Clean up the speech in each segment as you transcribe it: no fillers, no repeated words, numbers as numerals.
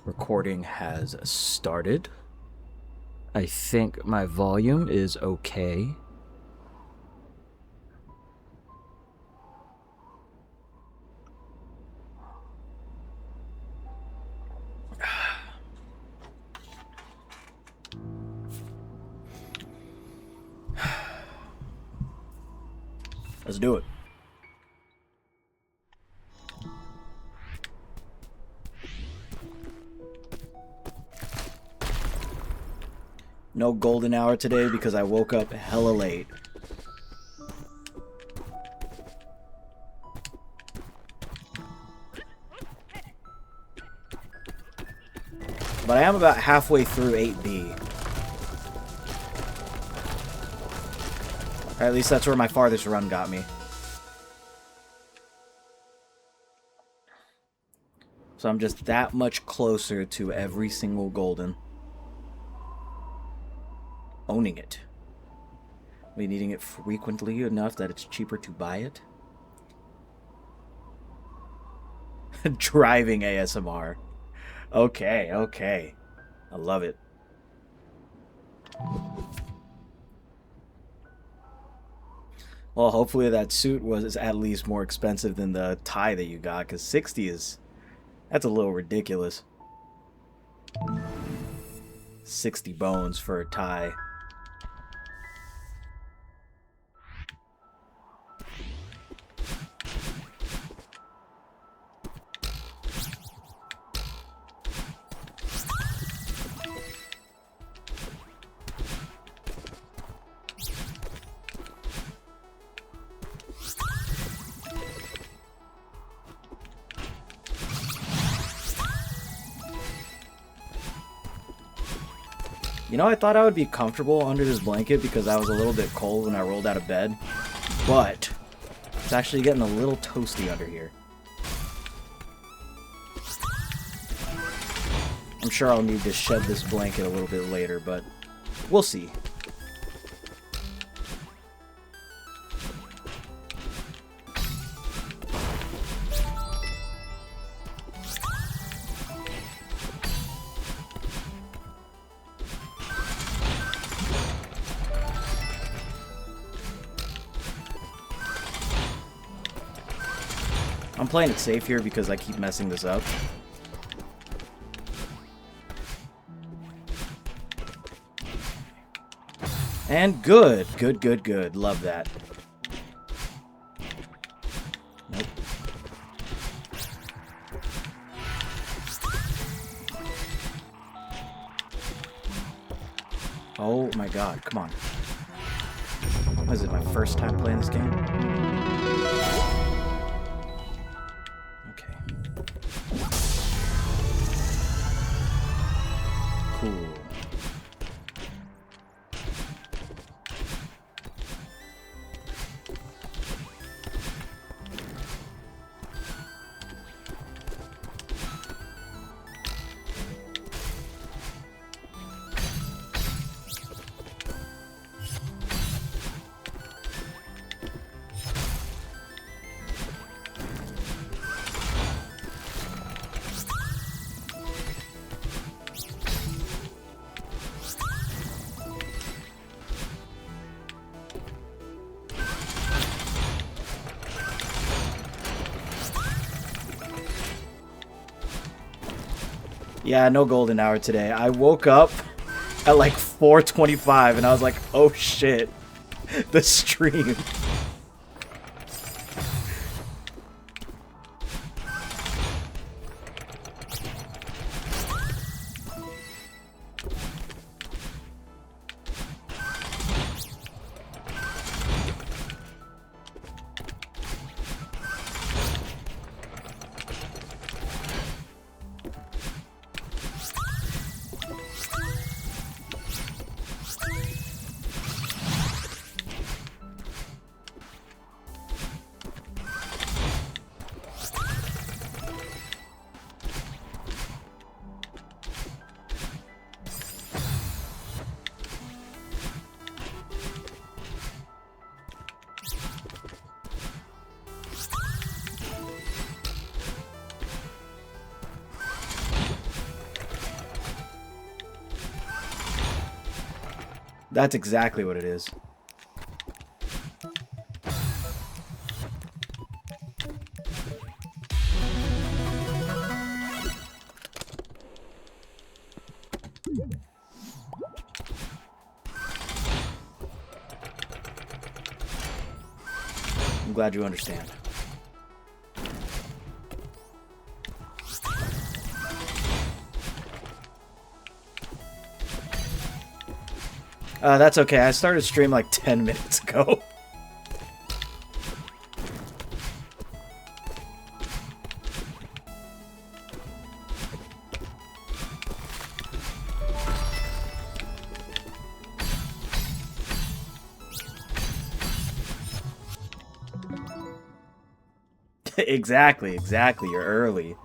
Recording has started. I think my volume is okay. Let's do it. No golden hour today because I woke up hella late. But I am about halfway through 8B. Or at least that's where my farthest run got me. So I'm just that much closer to every single golden. Owning it. Are we needing it frequently enough that it's cheaper to buy it? Driving ASMR. Okay, okay. I love it. Well, hopefully that suit was at least more expensive than the tie that you got, because 60 is... That's a little ridiculous. 60 bones for a tie. You know, I thought I would be comfortable under this blanket because I was a little bit cold when I rolled out of bed. But it's actually getting a little toasty under here. I'm sure I'll need to shed this blanket a little bit later, but we'll see. I'm playing it safe here because I keep messing this up. And good. Good, good, good. Love that. Nope. Oh my god, come on. What is it, my first time playing this game? Cool. Yeah, no golden hour today. I woke up at like 4:25 and I was like, oh shit, the stream. That's exactly what it is. I'm glad you understand. That's okay. I started stream like 10 minutes ago. Exactly. You're early.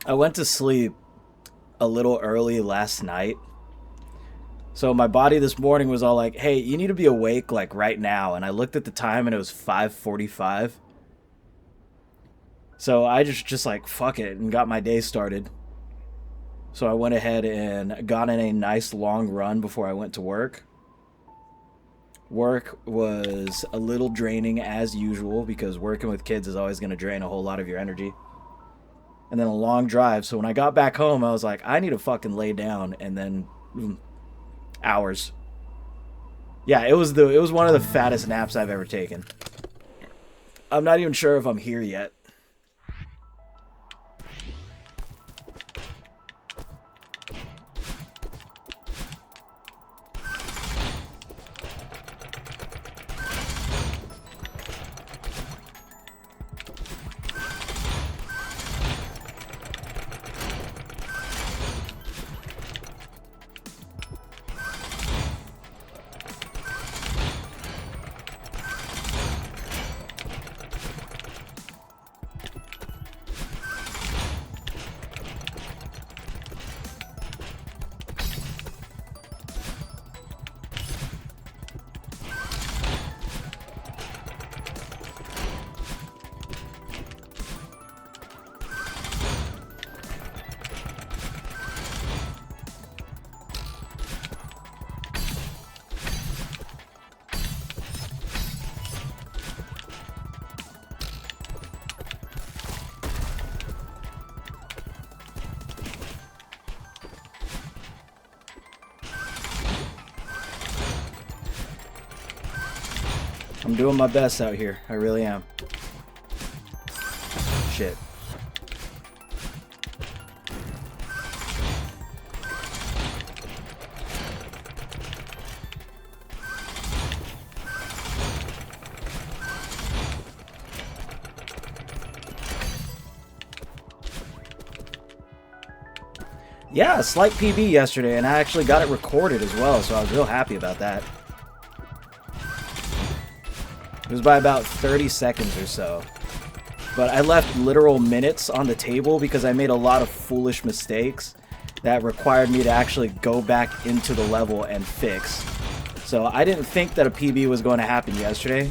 I went to sleep a little early last night. So my body this morning was all like, hey, you need to be awake like right now. And I looked at the time and it was 5:45. So I just like, fuck it, and got my day started. So I went ahead and got in a nice long run before I went to work. Work was a little draining as usual because working with kids is always going to drain a whole lot of your energy. And then a long drive. So when I got back home, I was like, I need to fucking lay down. And then hours. Yeah, it was one of the fattest naps I've ever taken. I'm not even sure if I'm here yet. I'm doing my best out here. I really am. Shit. Yeah, a slight PB yesterday, and I actually got it recorded as well, so I was real happy about that. It was by about 30 seconds or so. But I left literal minutes on the table because I made a lot of foolish mistakes that required me to actually go back into the level and fix. So I didn't think that a PB was going to happen yesterday,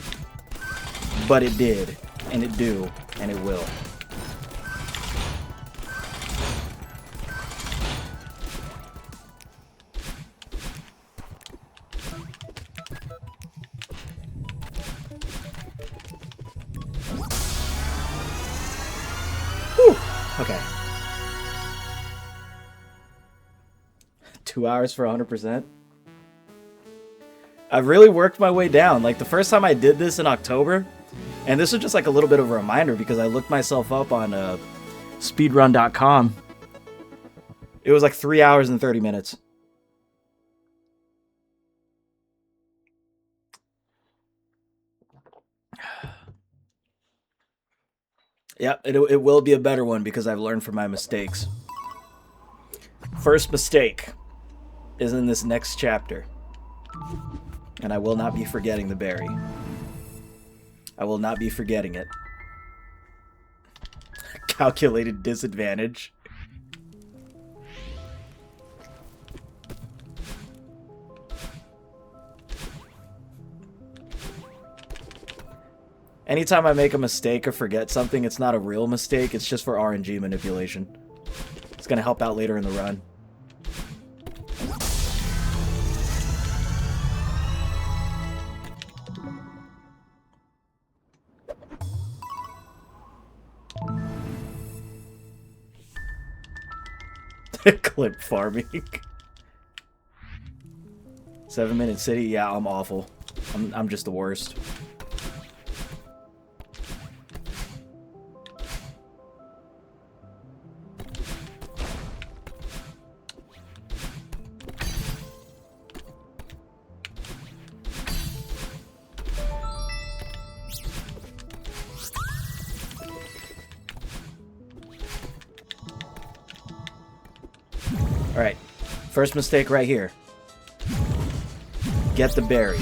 but it did, and it do, and it will. Okay. 2 hours for 100%. I've really worked my way down. Like the first time I did this in October, and this was just like a little bit of a reminder because I looked myself up on speedrun.com. It was like 3 hours and 30 minutes. Yep, it will be a better one because I've learned from my mistakes. First mistake is in this next chapter. And I will not be forgetting the berry. I will not be forgetting it. Calculated disadvantage. Anytime I make a mistake or forget something, it's not a real mistake. It's just for RNG manipulation. It's going to help out later in the run. Clip farming. 7-minute city? Yeah, I'm awful. I'm just the worst. Alright, first mistake right here. Get the berry.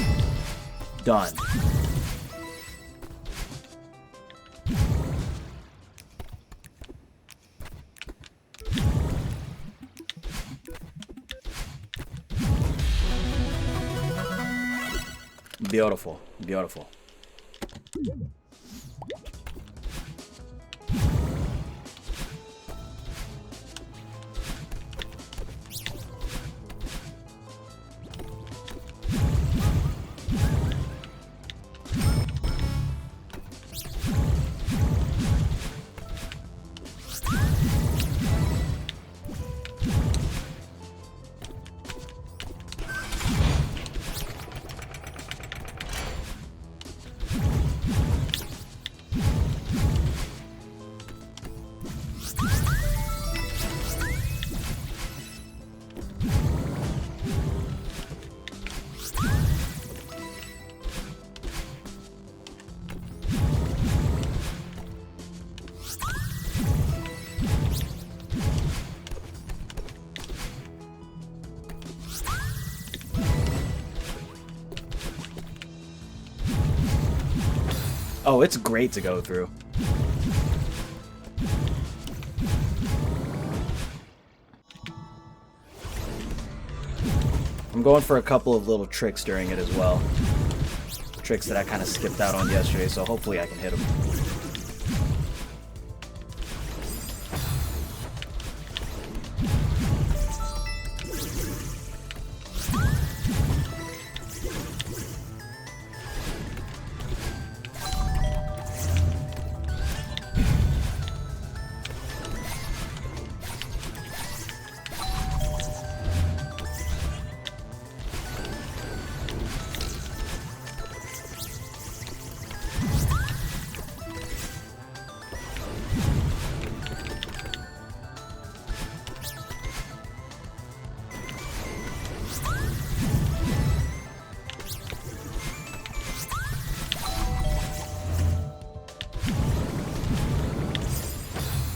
Done. Beautiful, beautiful. Oh, it's great to go through. I'm going for a couple of little tricks during it as well. Tricks that I kind of skipped out on yesterday, so hopefully I can hit them.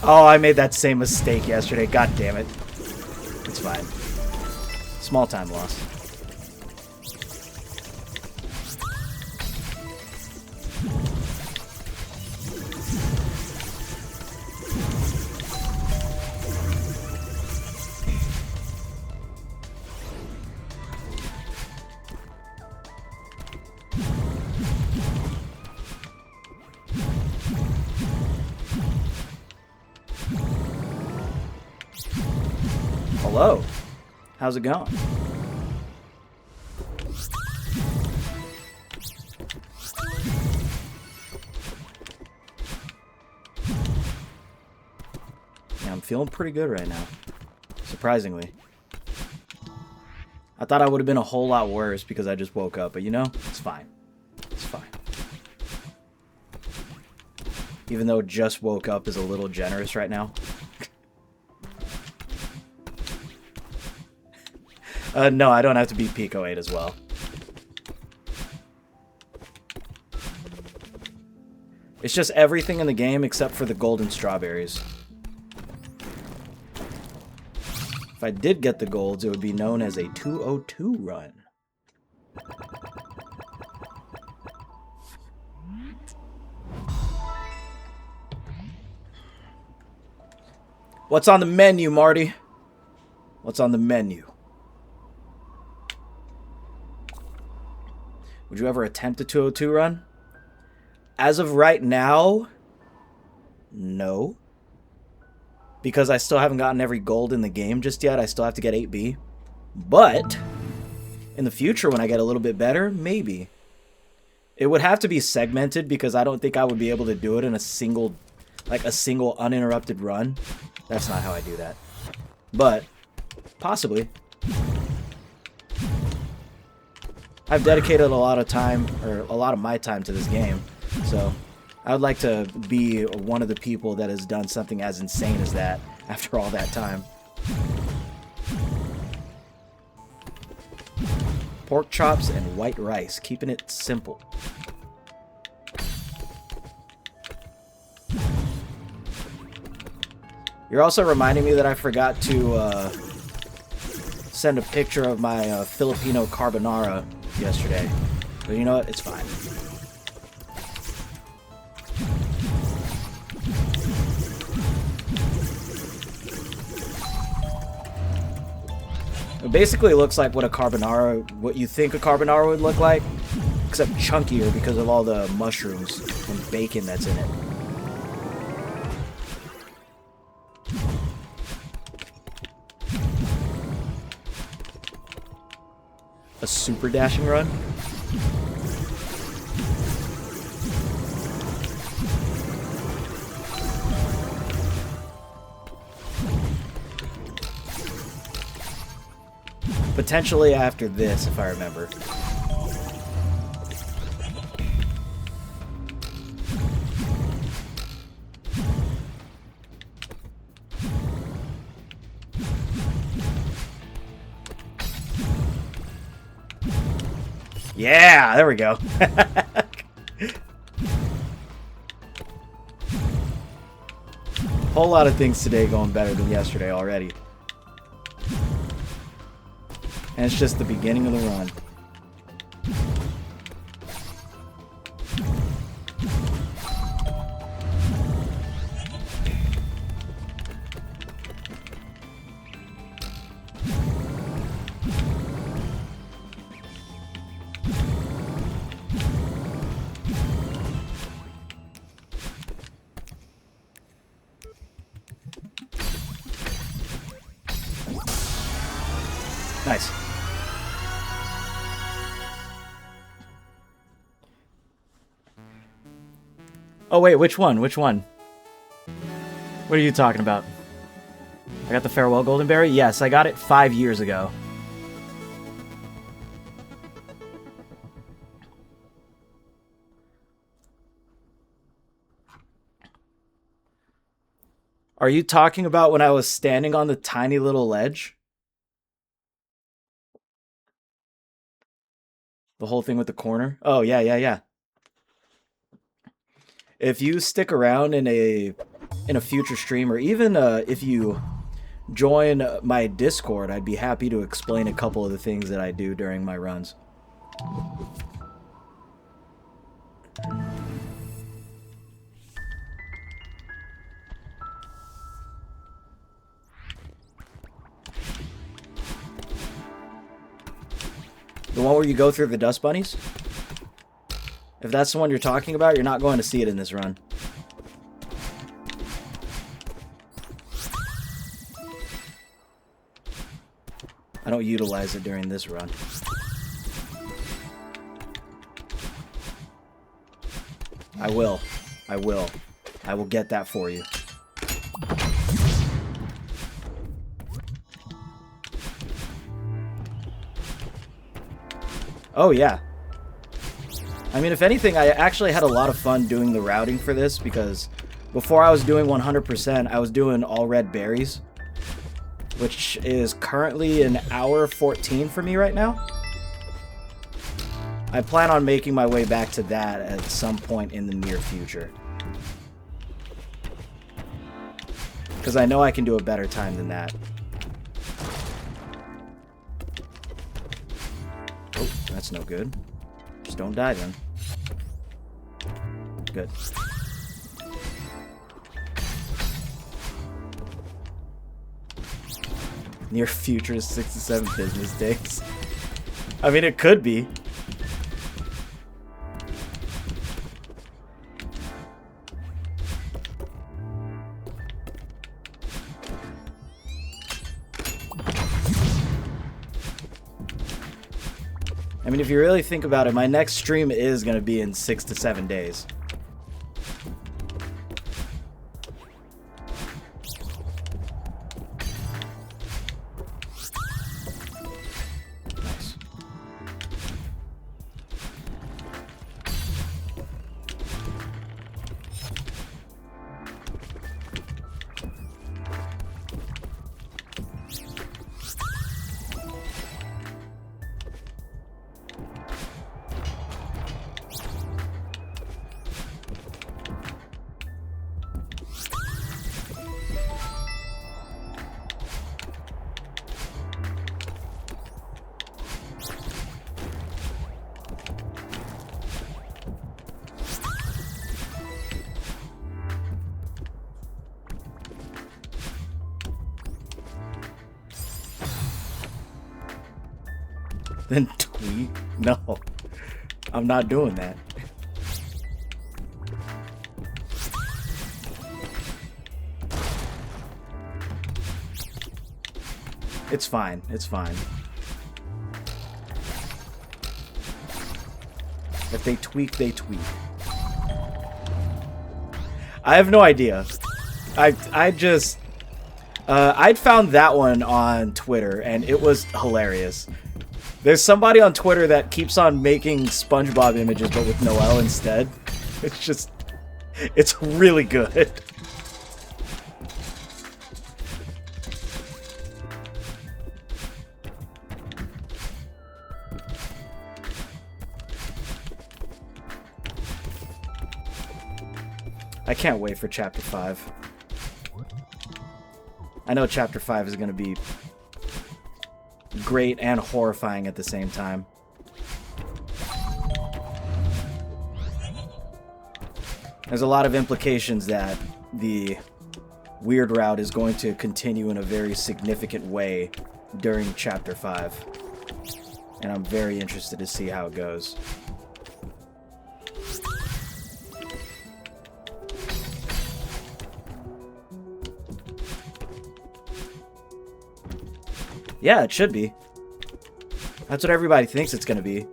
Oh, I made that same mistake yesterday. God damn it. It's fine. Small time loss. Hello. How's it going? Yeah, I'm feeling pretty good right now. Surprisingly. I thought I would have been a whole lot worse because I just woke up, but you know, it's fine. It's fine. Even though just woke up is a little generous right now. No, I don't have to beat Pico 8 as well. It's just everything in the game except for the golden strawberries. If I did get the golds, it would be known as a 202 run. What's on the menu, Marty? What's on the menu? Would you ever attempt a 202 run? As of right now, no. Because I still haven't gotten every gold in the game just yet. I still have to get 8B. But in the future, when I get a little bit better, maybe. It would have to be segmented because I don't think I would be able to do it in a single uninterrupted run. That's not how I do that. But possibly. I've dedicated a lot of time, or a lot of my time, to this game. So I would like to be one of the people that has done something as insane as that after all that time. Pork chops and white rice, keeping it simple. You're also reminding me that I forgot to send a picture of my Filipino carbonara yesterday. But you know what? It's fine. It basically looks like what you think a carbonara would look like, except chunkier because of all the mushrooms and bacon that's in it. A super dashing run? Potentially after this, if I remember. Yeah, there we go. Whole lot of things today going better than yesterday already. And it's just the beginning of the run. Nice. Oh wait, which one? Which one? What are you talking about? I got the Farewell Golden Berry? Yes, I got it 5 years ago. Are you talking about when I was standing on the tiny little ledge? The whole thing with the corner? Oh, yeah, yeah, yeah. If you stick around in a future stream, or even if you join my Discord, I'd be happy to explain a couple of the things that I do during my runs. The one where you go through the dust bunnies? If that's the one you're talking about, you're not going to see it in this run. I don't utilize it during this run. I will. I will. I will get that for you. Oh, yeah. I mean, if anything, I actually had a lot of fun doing the routing for this, because before I was doing 100%, I was doing all red berries, which is currently an hour 14 for me right now. I plan on making my way back to that at some point in the near future, because I know I can do a better time than that. Oh, that's no good. Just don't die then. Good. Near future is 6 to 7 business days. I mean, it could be. I mean, if you really think about it, my next stream is going to be in 6 to 7 days. Nice. Then tweet? No, I'm not doing that. It's fine. It's fine. If they tweak, they tweak. I have no idea. I just I'd found that one on Twitter and it was hilarious. There's somebody on Twitter that keeps on making SpongeBob images but with Noelle instead. It's just, it's really good. I can't wait for Chapter 5. I know Chapter 5 is going to be great and horrifying at the same time. There's a lot of implications that the weird route is going to continue in a very significant way during Chapter 5. And I'm very interested to see how it goes. Yeah, it should be. That's what everybody thinks it's going to be.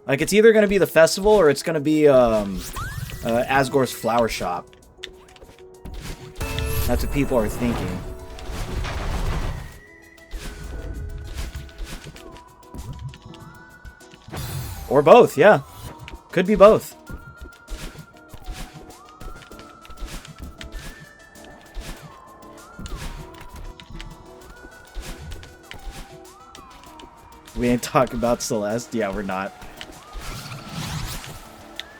Like, it's either going to be the festival or it's going to be Asgore's flower shop. That's what people are thinking. Or both, yeah. Could be both. We ain't talking about Celeste? Yeah, we're not.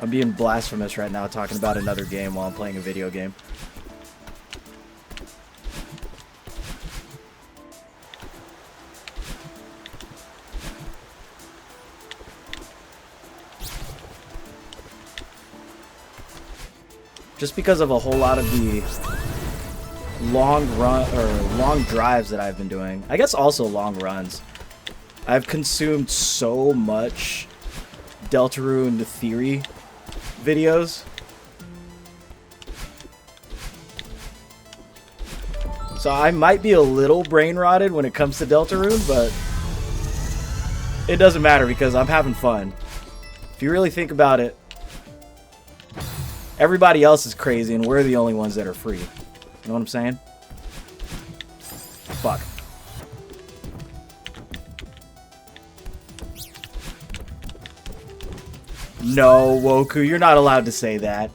I'm being blasphemous right now talking about another game while I'm playing a video game. Just because of a whole lot of the long drives that I've been doing. I guess also long runs. I've consumed so much Deltarune theory videos. So I might be a little brain rotted when it comes to Deltarune, but it doesn't matter because I'm having fun. If you really think about it, everybody else is crazy and we're the only ones that are free. You know what I'm saying? Fuck. No, Woku, you're not allowed to say that.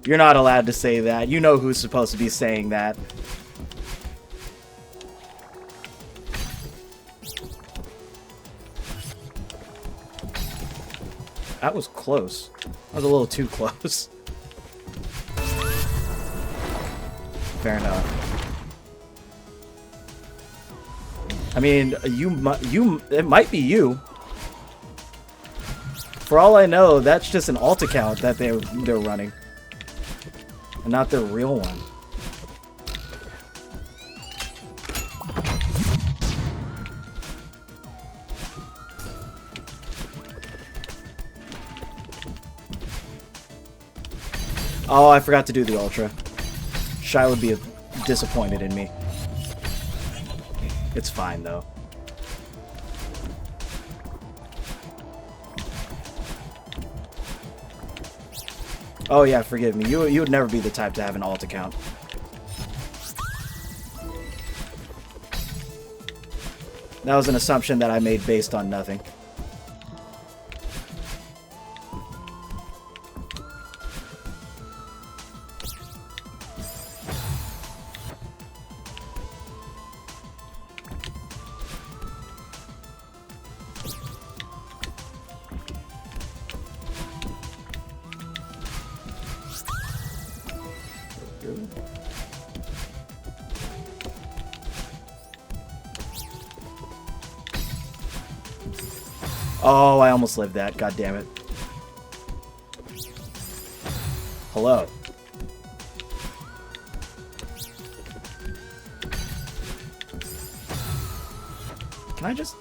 You're not allowed to say that. You know who's supposed to be saying that. That was close. That was a little too close. Fair enough. I mean, it might be you. For all I know, that's just an alt account that they're running, and not their real one. Oh, I forgot to do the ultra. Shy would be disappointed in me. It's fine though. Oh yeah, forgive me. You would never be the type to have an alt account. That was an assumption that I made based on nothing. Oh, I almost lived that. God damn it. Hello. Can I just...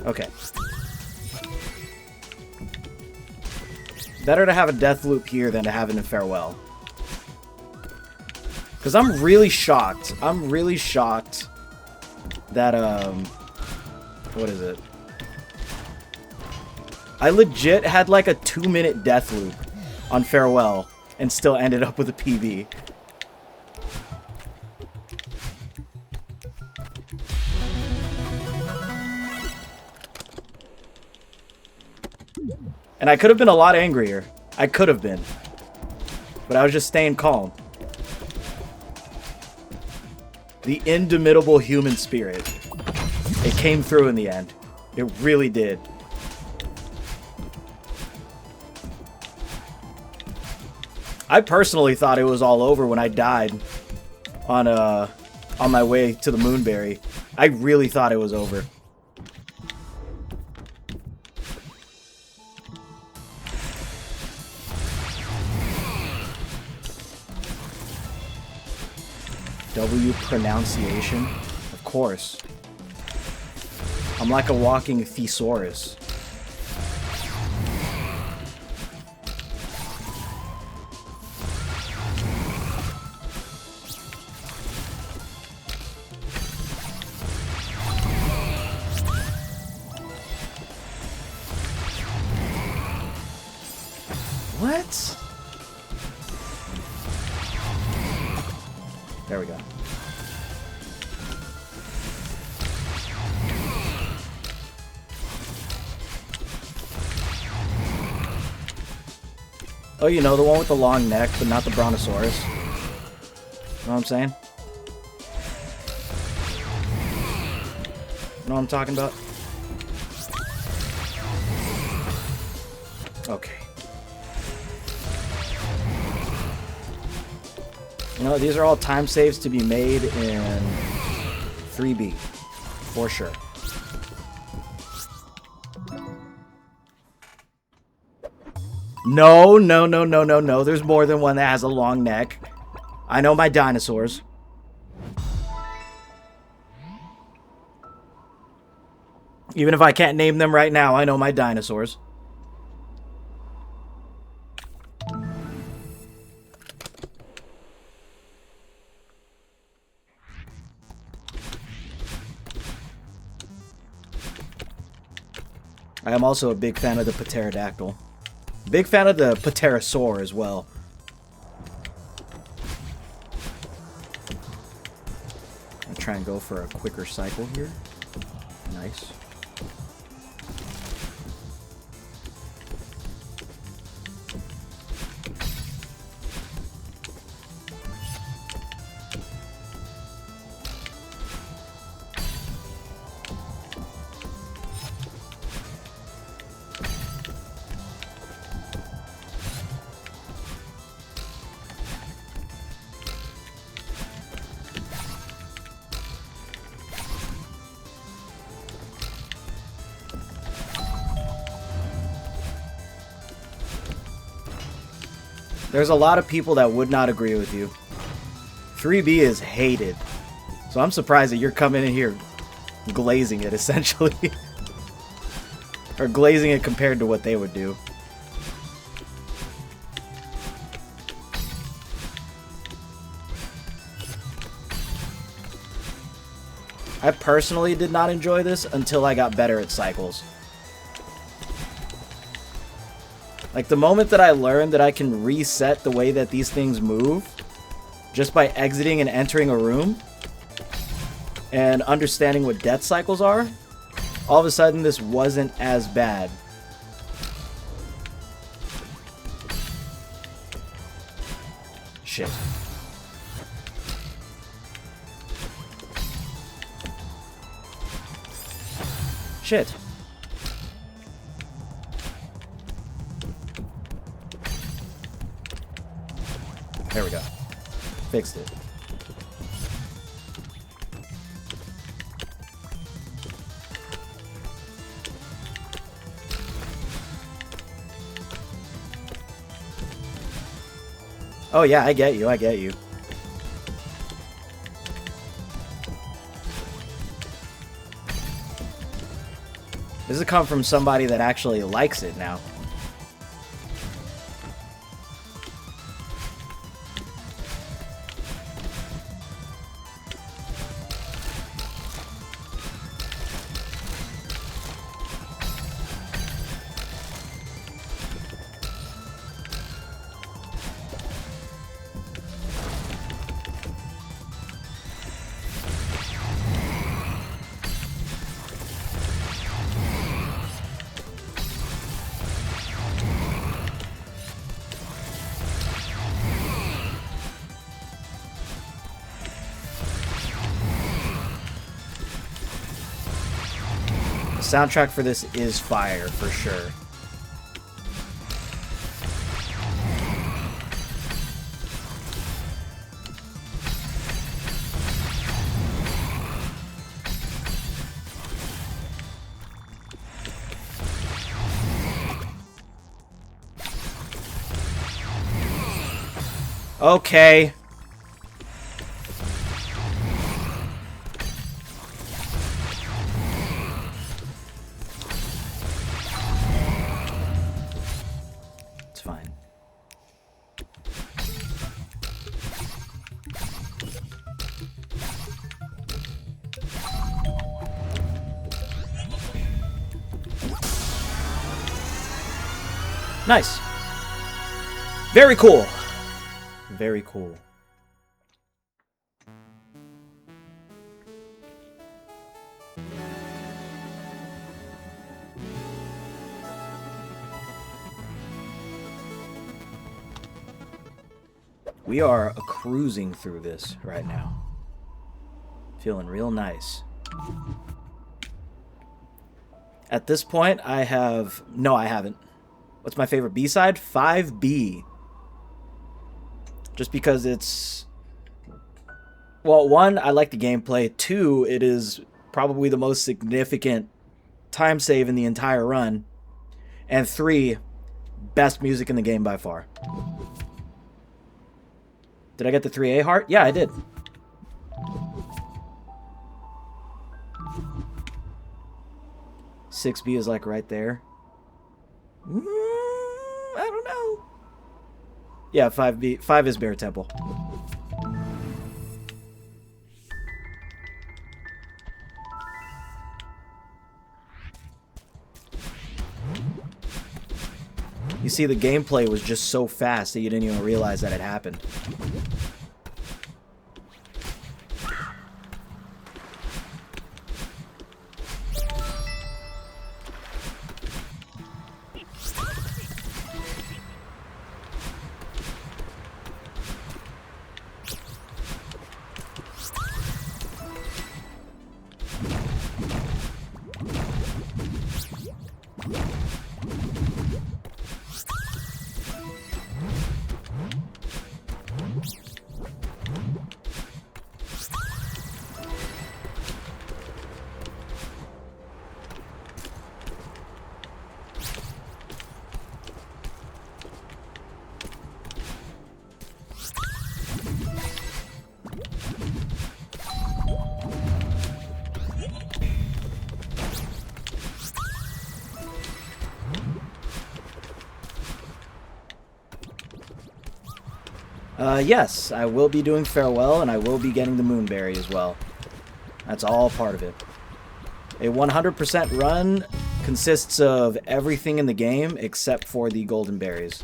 Okay. Better to have a death loop here than to have it in Farewell. Because I'm really shocked. I'm really shocked that, what is it? I legit had like a 2-minute death loop on Farewell and still ended up with a PB. And I could have been a lot angrier. I could have been. But I was just staying calm. The indomitable human spirit. It came through in the end. It really did. I personally thought it was all over when I died on my way to the Moonberry. I really thought it was over. W pronunciation? Of course. I'm like a walking thesaurus. What? There we go. Oh, you know, the one with the long neck, but not the Brontosaurus. You know what I'm saying? You know what I'm talking about? Okay. You know, these are all time saves to be made in 3B. For sure. No, no, no, no, no, no. There's more than one that has a long neck. I know my dinosaurs. Even if I can't name them right now, I know my dinosaurs. I am also a big fan of the pterodactyl. Big fan of the pterosaur as well. I'll try and go for a quicker cycle here. Nice. There's a lot of people that would not agree with you. 3B is hated. So I'm surprised that you're coming in here glazing it, essentially. Or glazing it compared to what they would do. I personally did not enjoy this until I got better at cycles. Like, the moment that I learned that I can reset the way that these things move just by exiting and entering a room and understanding what death cycles are, all of a sudden this wasn't as bad. Shit. Shit. There we go. Fixed it. Oh yeah, I get you, I get you. This has come from somebody that actually likes it now. The soundtrack for this is fire, for sure. Okay. It's fine. Nice. Very cool. Very cool. We are cruising through this right now. Feeling real nice. At this point, I have... No, I haven't. What's my favorite B-side? 5B. Just because it's... Well, one, I like the gameplay. Two, it is probably the most significant time save in the entire run. And three, best music in the game by far. Did I get the 3A heart? Yeah, I did. Six B is like right there. I don't know. Yeah, 5B. 5 is Bear Temple. You see, the gameplay was just so fast that you didn't even realize that it happened. Yes, I will be doing Farewell, and I will be getting the Moonberry as well. That's all part of it. A 100% run Consists of everything in the game except for the golden berries.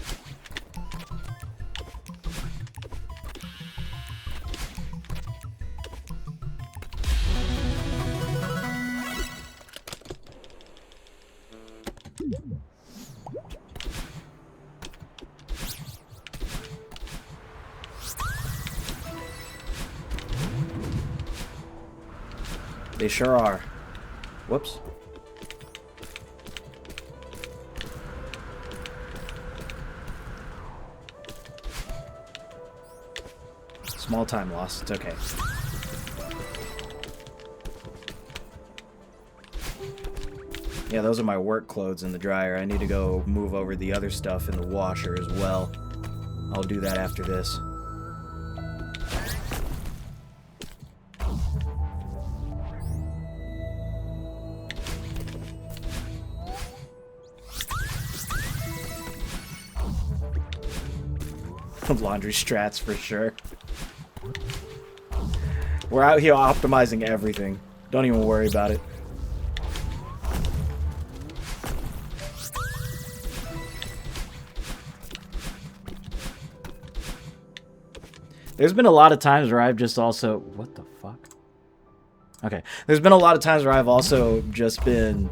They sure are. Whoops. Small time loss. It's okay. Yeah, those are my work clothes in the dryer. I need to go move over the other stuff in the washer as well. I'll do that after this. Laundry strats for sure. We're out here optimizing everything. Don't even worry about it. There's been a lot of times where I've just also... What the fuck? Okay. There's been a lot of times where I've also just been...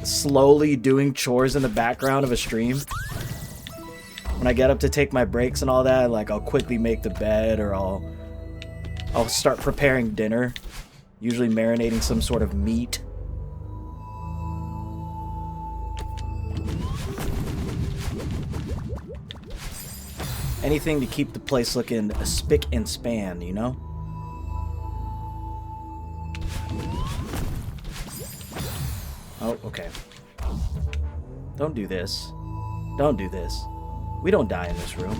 slowly doing chores in the background of a stream. When I get up to take my breaks and all that, like I'll quickly make the bed or I'll start preparing dinner, usually marinating some sort of meat. Anything to keep the place looking spick and span, you know? Oh, okay. Don't do this. Don't do this. We don't die in this room.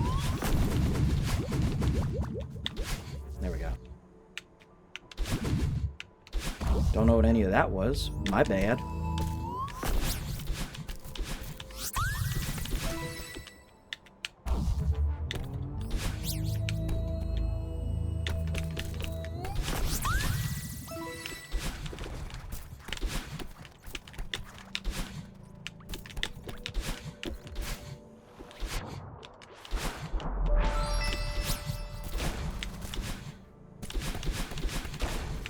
There we go. Don't know what any of that was. My bad.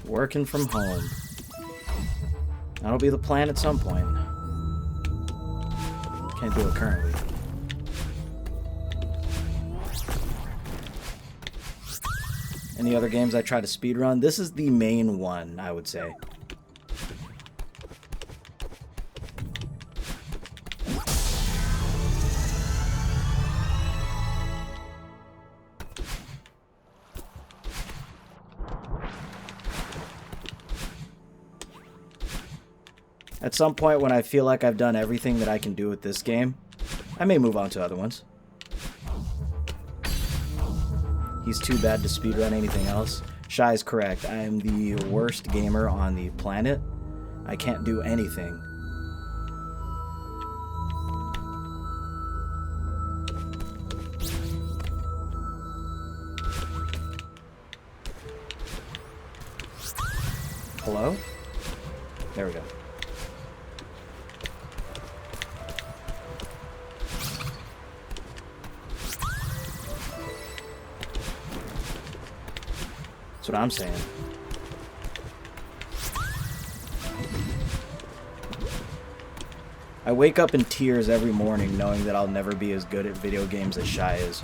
Working from home. That'll be the plan at some point. Can't do it currently. Any other games I try to speedrun? This is the main one, I would say. At some point when I feel like I've done everything that I can do with this game, I may move on to other ones. He's too bad to speedrun anything else. Shy is correct. I am the worst gamer on the planet. I can't do anything. Hello? There we go. That's what I'm saying. I wake up in tears every morning knowing that I'll never be as good at video games as Shy is.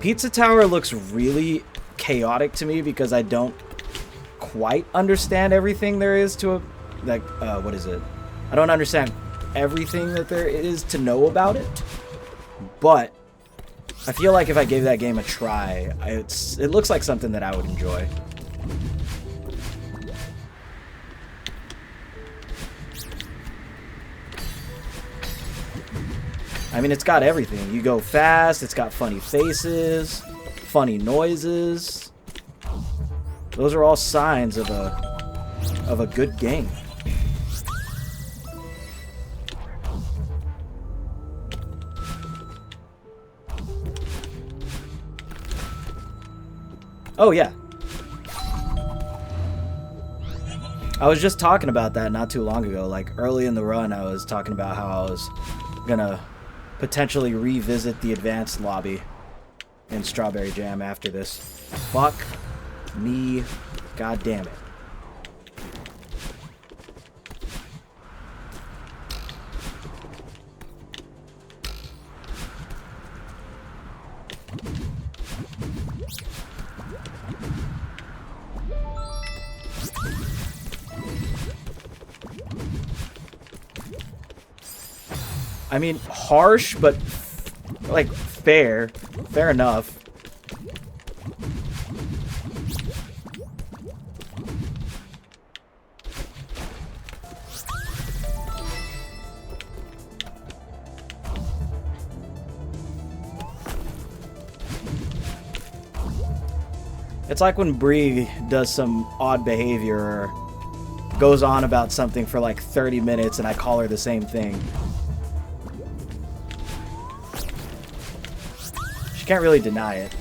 Pizza Tower looks really chaotic to me because I don't quite understand everything there is to a... Like, what is it? I don't understand everything that there is to know about it, but I feel like if I gave that game a try, it looks like something that I would enjoy. I mean, it's got everything. You go fast, it's got funny faces, funny noises. Those are all signs of a good game. Oh, yeah. I was just talking about that not too long ago. Like, early in the run, I was talking about how I was gonna potentially revisit the advanced lobby in Strawberry Jam after this. Fuck me. God damn it. I mean, harsh, but like fair enough. It's like when Bree does some odd behavior or goes on about something for like 30 minutes and I call her the same thing. She can't really deny it.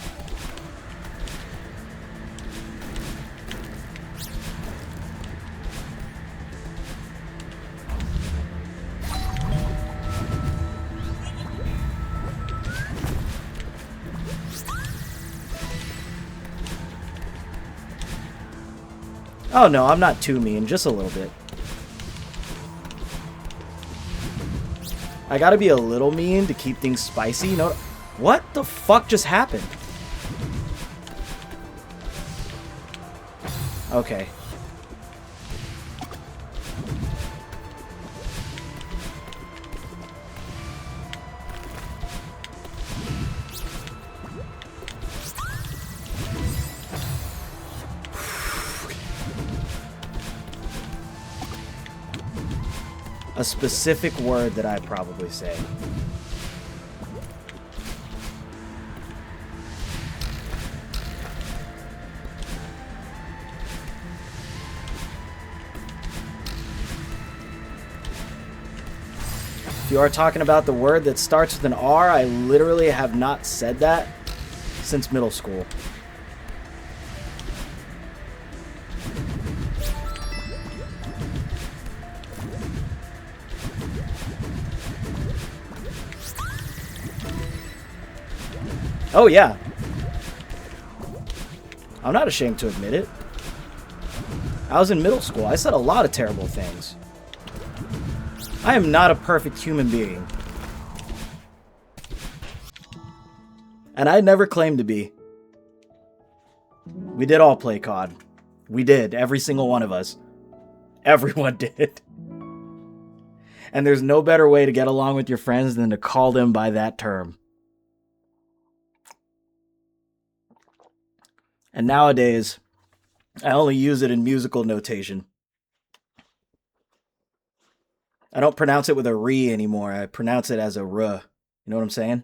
Oh no, I'm not too mean, just a little bit. I gotta be a little mean to keep things spicy, you know? What the fuck just happened? Okay. A specific word that I'd probably say. If you are talking about the word that starts with an R, I literally have not said that since middle school. Oh, yeah. I'm not ashamed to admit it. I was in middle school. I said a lot of terrible things. I am not a perfect human being. And I never claimed to be. We did all play COD. We did. Every single one of us. Everyone did. And there's no better way to get along with your friends than to call them by that term. And nowadays, I only use it in musical notation. I don't pronounce it with a re anymore. I pronounce it as a r. You know what I'm saying?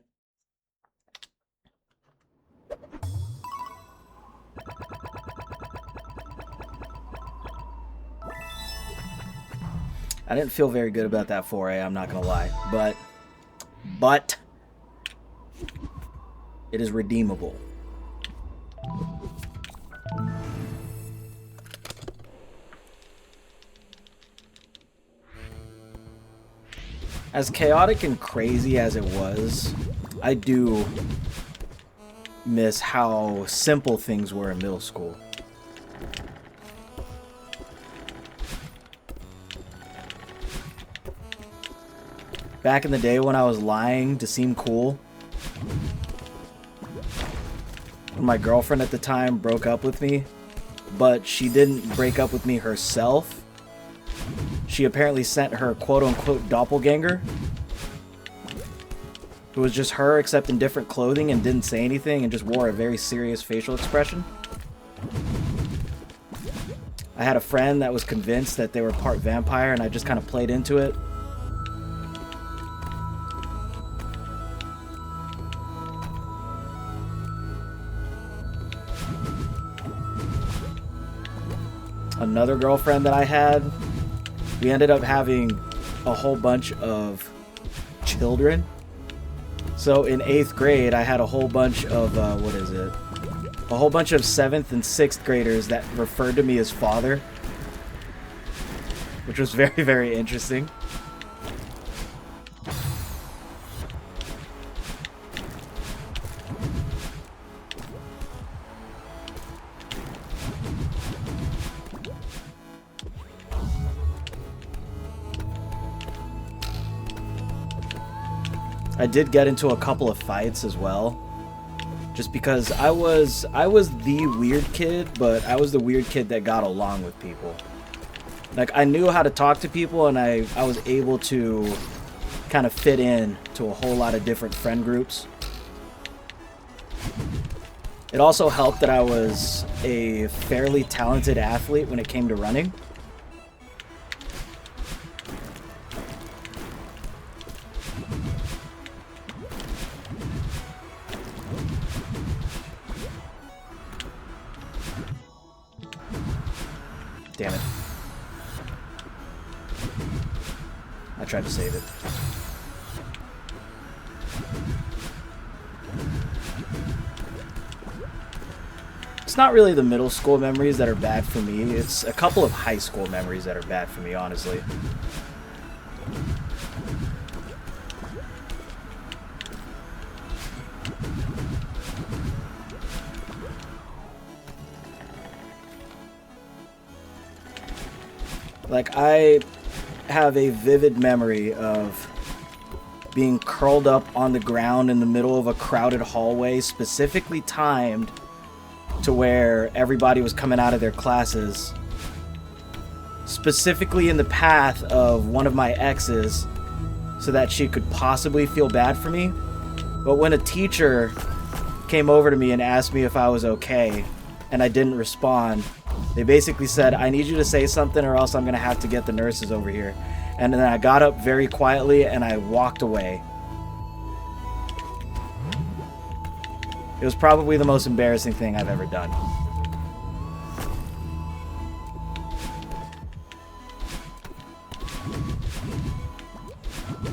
I didn't feel very good about that foray, I'm not gonna lie. But it is redeemable. As chaotic and crazy as it was, I do miss how simple things were in middle school. Back in the day when I was lying to seem cool, when my girlfriend at the time broke up with me, but she didn't break up with me herself. She apparently sent her quote-unquote doppelganger, who was just her except in different clothing and didn't say anything and just wore a very serious facial expression. I had a friend that was convinced that they were part vampire and I just kind of played into it. Another girlfriend that I had, we ended up having a whole bunch of children. So in 8th grade, I had a whole bunch of, a whole bunch of 7th and 6th graders that referred to me as father, which was very, very interesting. I did get into a couple of fights as well, just because I was the weird kid, but I was the weird kid that got along with people. Like, I knew how to talk to people, and I was able to kind of fit in to a whole lot of different friend groups. It also helped that I was a fairly talented athlete when it came to running. Damn it. I tried to save it. It's not really the middle school memories that are bad for me. It's a couple of high school memories that are bad for me, honestly. Like, I have a vivid memory of being curled up on the ground in the middle of a crowded hallway, specifically timed to where everybody was coming out of their classes, specifically in the path of one of my exes, so that she could possibly feel bad for me. But when a teacher came over to me and asked me if I was okay, and I didn't respond, they basically said, I need you to say something or else I'm going to have to get the nurses over here. And then I got up very quietly and I walked away. It was probably the most embarrassing thing I've ever done.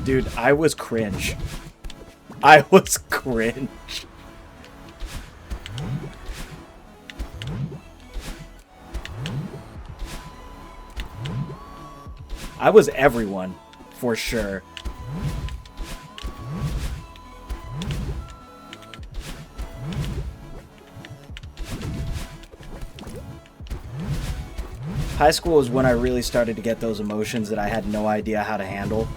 Dude, I was cringe. I was cringe. I was everyone, for sure. High school was when I really started to get those emotions that I had no idea how to handle.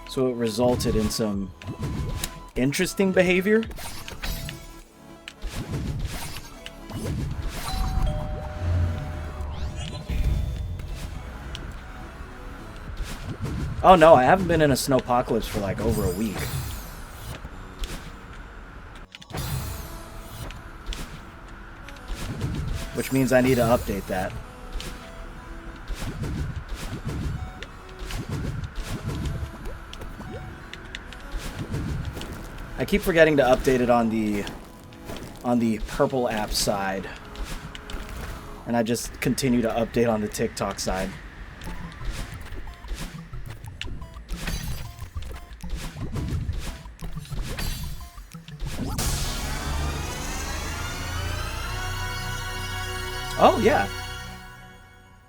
So it resulted in some interesting behavior. Oh no, I haven't been in a snowpocalypse for like over a week. Which means I need to update that. I keep forgetting to update it on the Purple app side. And I just continue to update on the TikTok side. Oh, yeah.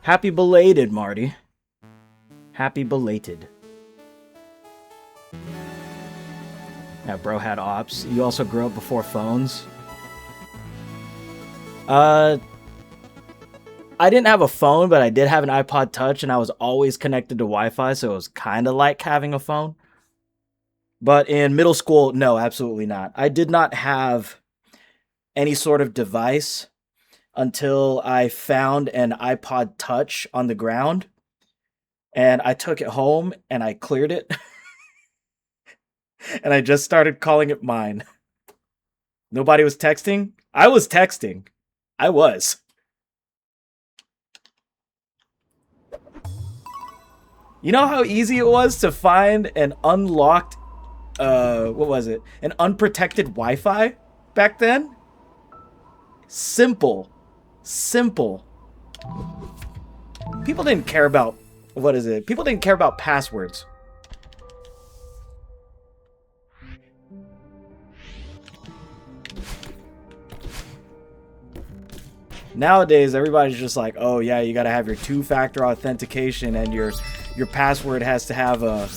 Happy belated, Marty. Happy belated. Yeah, bro had ops. You also grew up before phones? I didn't have a phone, but I did have an iPod Touch, and I was always connected to Wi-Fi, so it was kind of like having a phone. But in middle school, no, absolutely not. I did not have any sort of device until I found an iPod Touch on the ground, and I took it home and I cleared it, and I just started calling it mine. Nobody was texting? I was texting. I was. You know how easy it was to find an unlocked, what was it? An unprotected Wi-Fi back then? Simple. Simple. People didn't care about, what is it? People didn't care about passwords. Nowadays, everybody's just like, oh yeah, you gotta have your two-factor authentication, and your password has to have a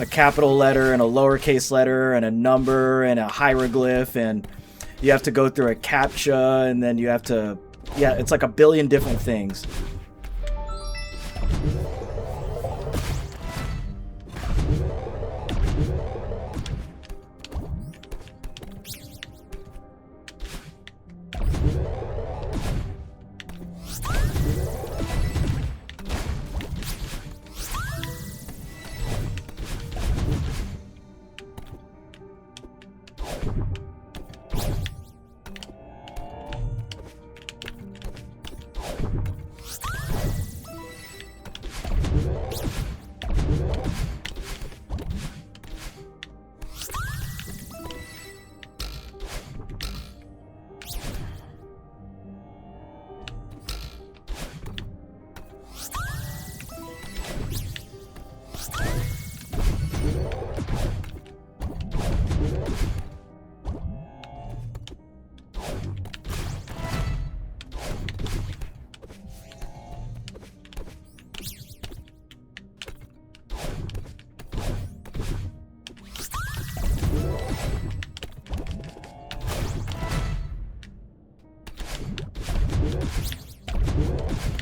capital letter and a lowercase letter and a number and a hieroglyph, and you have to go through a CAPTCHA, and then you have to, yeah, it's like a billion different things.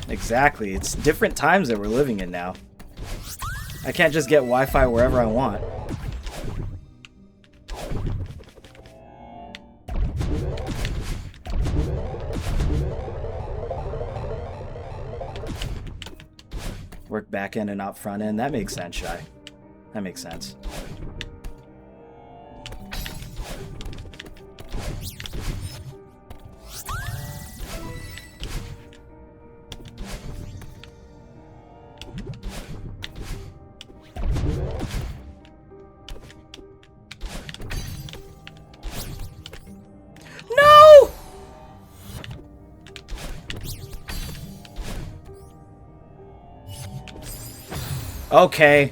Exactly. It's different times that we're living in now. I can't just get Wi-Fi wherever I want. Work back end and not front end. That makes sense, Shy. That makes sense. Okay.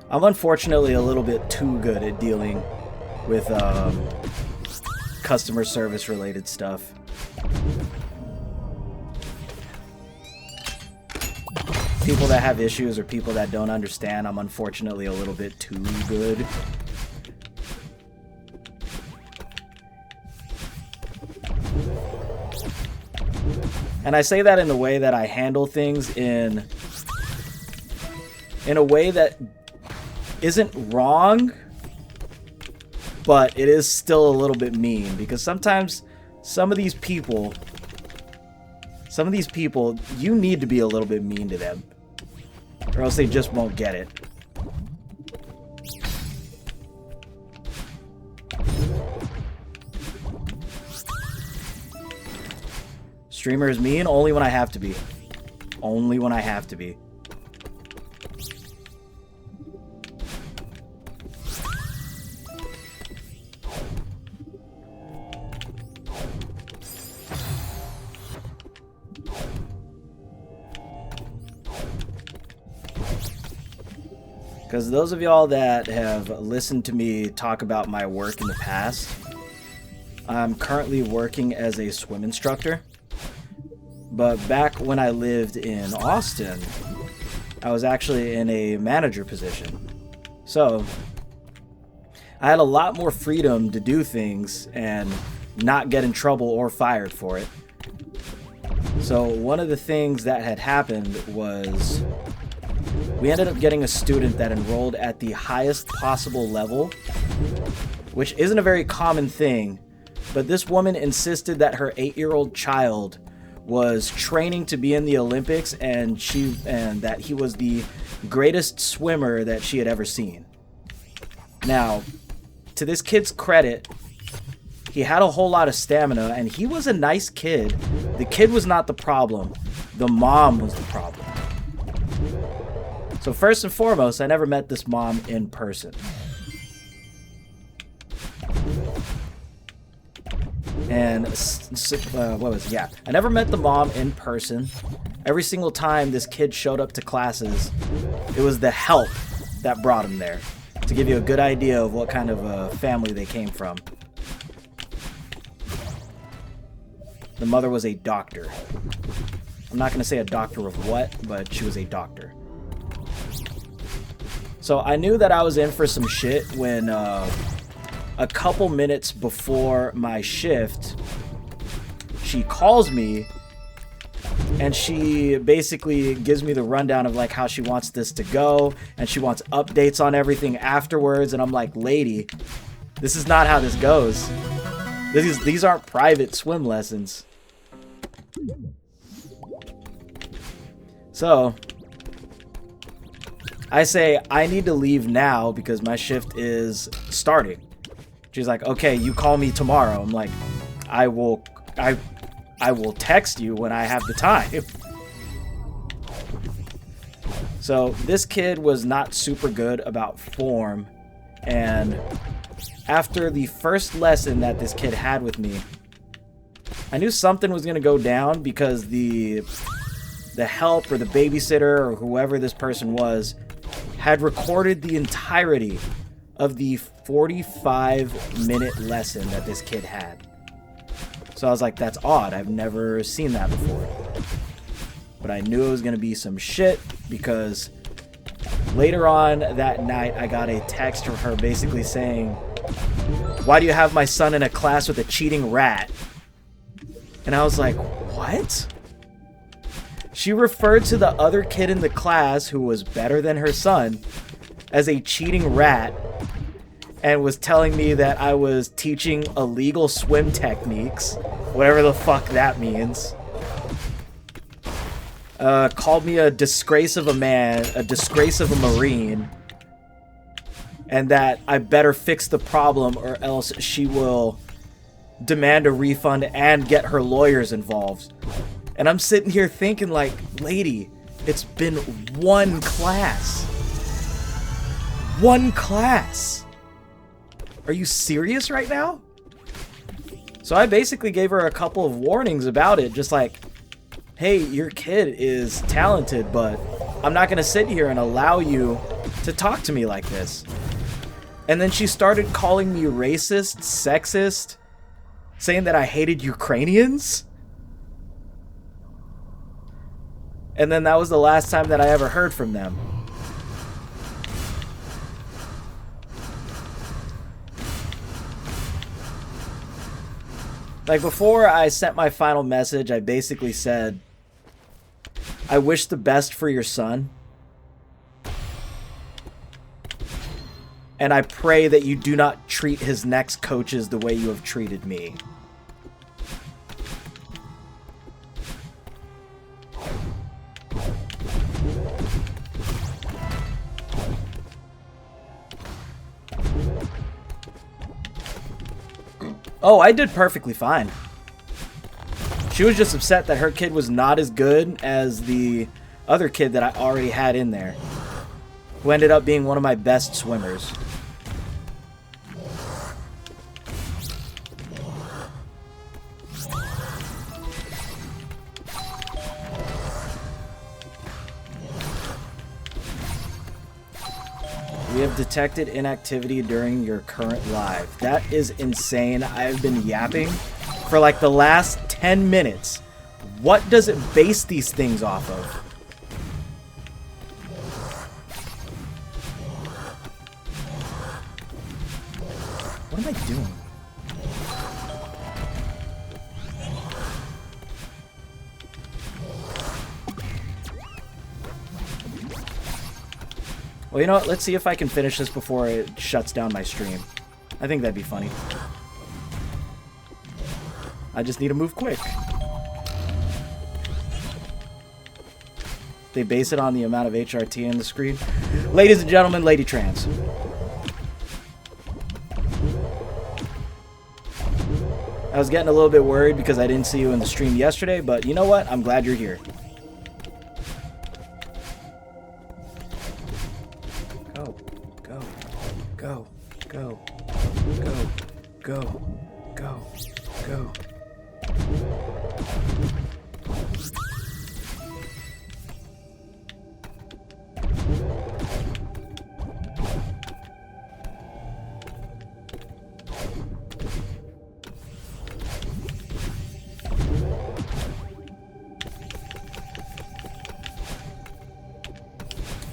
I'm unfortunately a little bit too good at dealing with customer service related stuff. People that have issues or people that don't understand, I'm unfortunately a little bit too good. And I say that in the way that I handle things in a way that isn't wrong, but it is still a little bit mean, because sometimes some of these people, you need to be a little bit mean to them, or else they just won't get it. Streamer is mean only when I have to be. Only when I have to be. Because those of y'all that have listened to me talk about my work in the past, I'm currently working as a swim instructor. But back when I lived in Austin, I was actually in a manager position. So I had a lot more freedom to do things and not get in trouble or fired for it. So one of the things that had happened was we ended up getting a student that enrolled at the highest possible level, which isn't a very common thing, but this woman insisted that her 8-year-old child was training to be in the Olympics, and that he was the greatest swimmer that she had ever seen. Now, to this kid's credit, he had a whole lot of stamina, and he was a nice kid. The kid was not the problem. The mom was the problem. So first and foremost, I never met this mom in person. And I never met the mom in person. Every single time this kid showed up to classes, it was the help that brought him there, to give you a good idea of what kind of a family they came from. The mother was a doctor. I'm not going to say a doctor of what, but she was a doctor. So I knew that I was in for some shit when a couple minutes before my shift, she calls me and she basically gives me the rundown of like how she wants this to go, and she wants updates on everything afterwards. And I'm like, lady, this is not how this goes. These aren't private swim lessons. So I say I need to leave now because my shift is starting. She's like, okay, you call me tomorrow. I'm like, I will text you when I have the time. So this kid was not super good about form, and after the first lesson that this kid had with me, I knew something was going to go down because the help or the babysitter or whoever this person was had recorded the entirety of the 45-minute lesson that this kid had. So I was like, that's odd. I've never seen that before. But I knew it was going to be some shit because later on that night, I got a text from her basically saying, why do you have my son in a class with a cheating rat? And I was like, what? She referred to the other kid in the class who was better than her son as a cheating rat, and was telling me that I was teaching illegal swim techniques, whatever the fuck that means. Called me a disgrace of a man, a disgrace of a Marine, and that I better fix the problem or else she will demand a refund and get her lawyers involved. And I'm sitting here thinking like, lady, it's been one class. One class. Are you serious right now? So I basically gave her a couple of warnings about it, just like, hey, your kid is talented, but I'm not going to sit here and allow you to talk to me like this. And then she started calling me racist, sexist, saying that I hated Ukrainians. And then that was the last time that I ever heard from them. Like, before I sent my final message, I basically said, I wish the best for your son. And I pray that you do not treat his next coaches the way you have treated me. Oh, I did perfectly fine. She was just upset that her kid was not as good as the other kid that I already had in there, who ended up being one of my best swimmers. We have detected inactivity during your current live. That is insane. I've been yapping for like the last 10 minutes. What does it base these things off of? What am I doing? Well, you know what? Let's see if I can finish this before it shuts down my stream. I think that'd be funny. I just need to move quick. They base it on the amount of HRT in the screen. Ladies and gentlemen, Lady Trans. I was getting a little bit worried because I didn't see you in the stream yesterday, but you know what? I'm glad you're here. Go, go, go, go, go, go, go, go.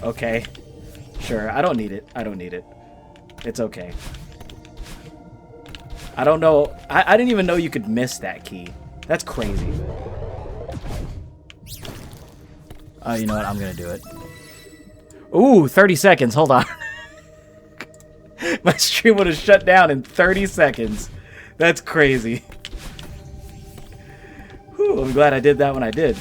Okay. Sure, I don't need it. I don't need it. It's okay. I don't know. I didn't even know you could miss that key. That's crazy. Oh, you know what? I'm gonna do it. Ooh, 30 seconds. Hold on. My stream would have shut down in 30 seconds. That's crazy. Whew, I'm glad I did that when I did.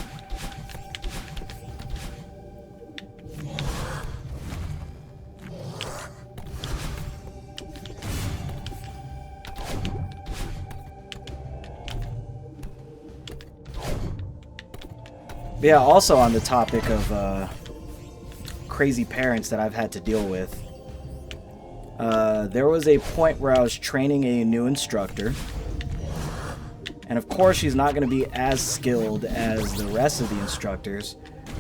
Yeah, also on the topic of crazy parents that I've had to deal with, there was a point where I was training a new instructor, and of course she's not going to be as skilled as the rest of the instructors,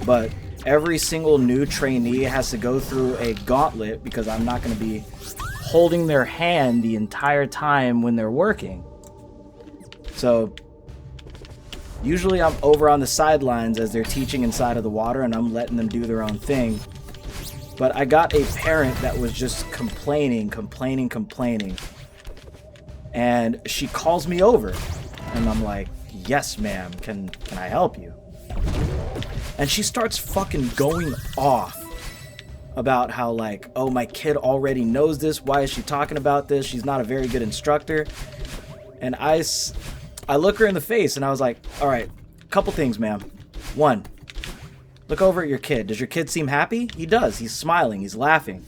but every single new trainee has to go through a gauntlet because I'm not going to be holding their hand the entire time when they're working. So usually I'm over on the sidelines as they're teaching inside of the water and I'm letting them do their own thing. But I got a parent that was just complaining. And she calls me over. And I'm like, yes, ma'am, can I help you? And she starts fucking going off about how, like, oh, my kid already knows this. Why is she talking about this? She's not a very good instructor. And I look her in the face and I was like, all right, couple things, ma'am. One, look over at your kid. Does your kid seem happy? He does. He's smiling. He's laughing.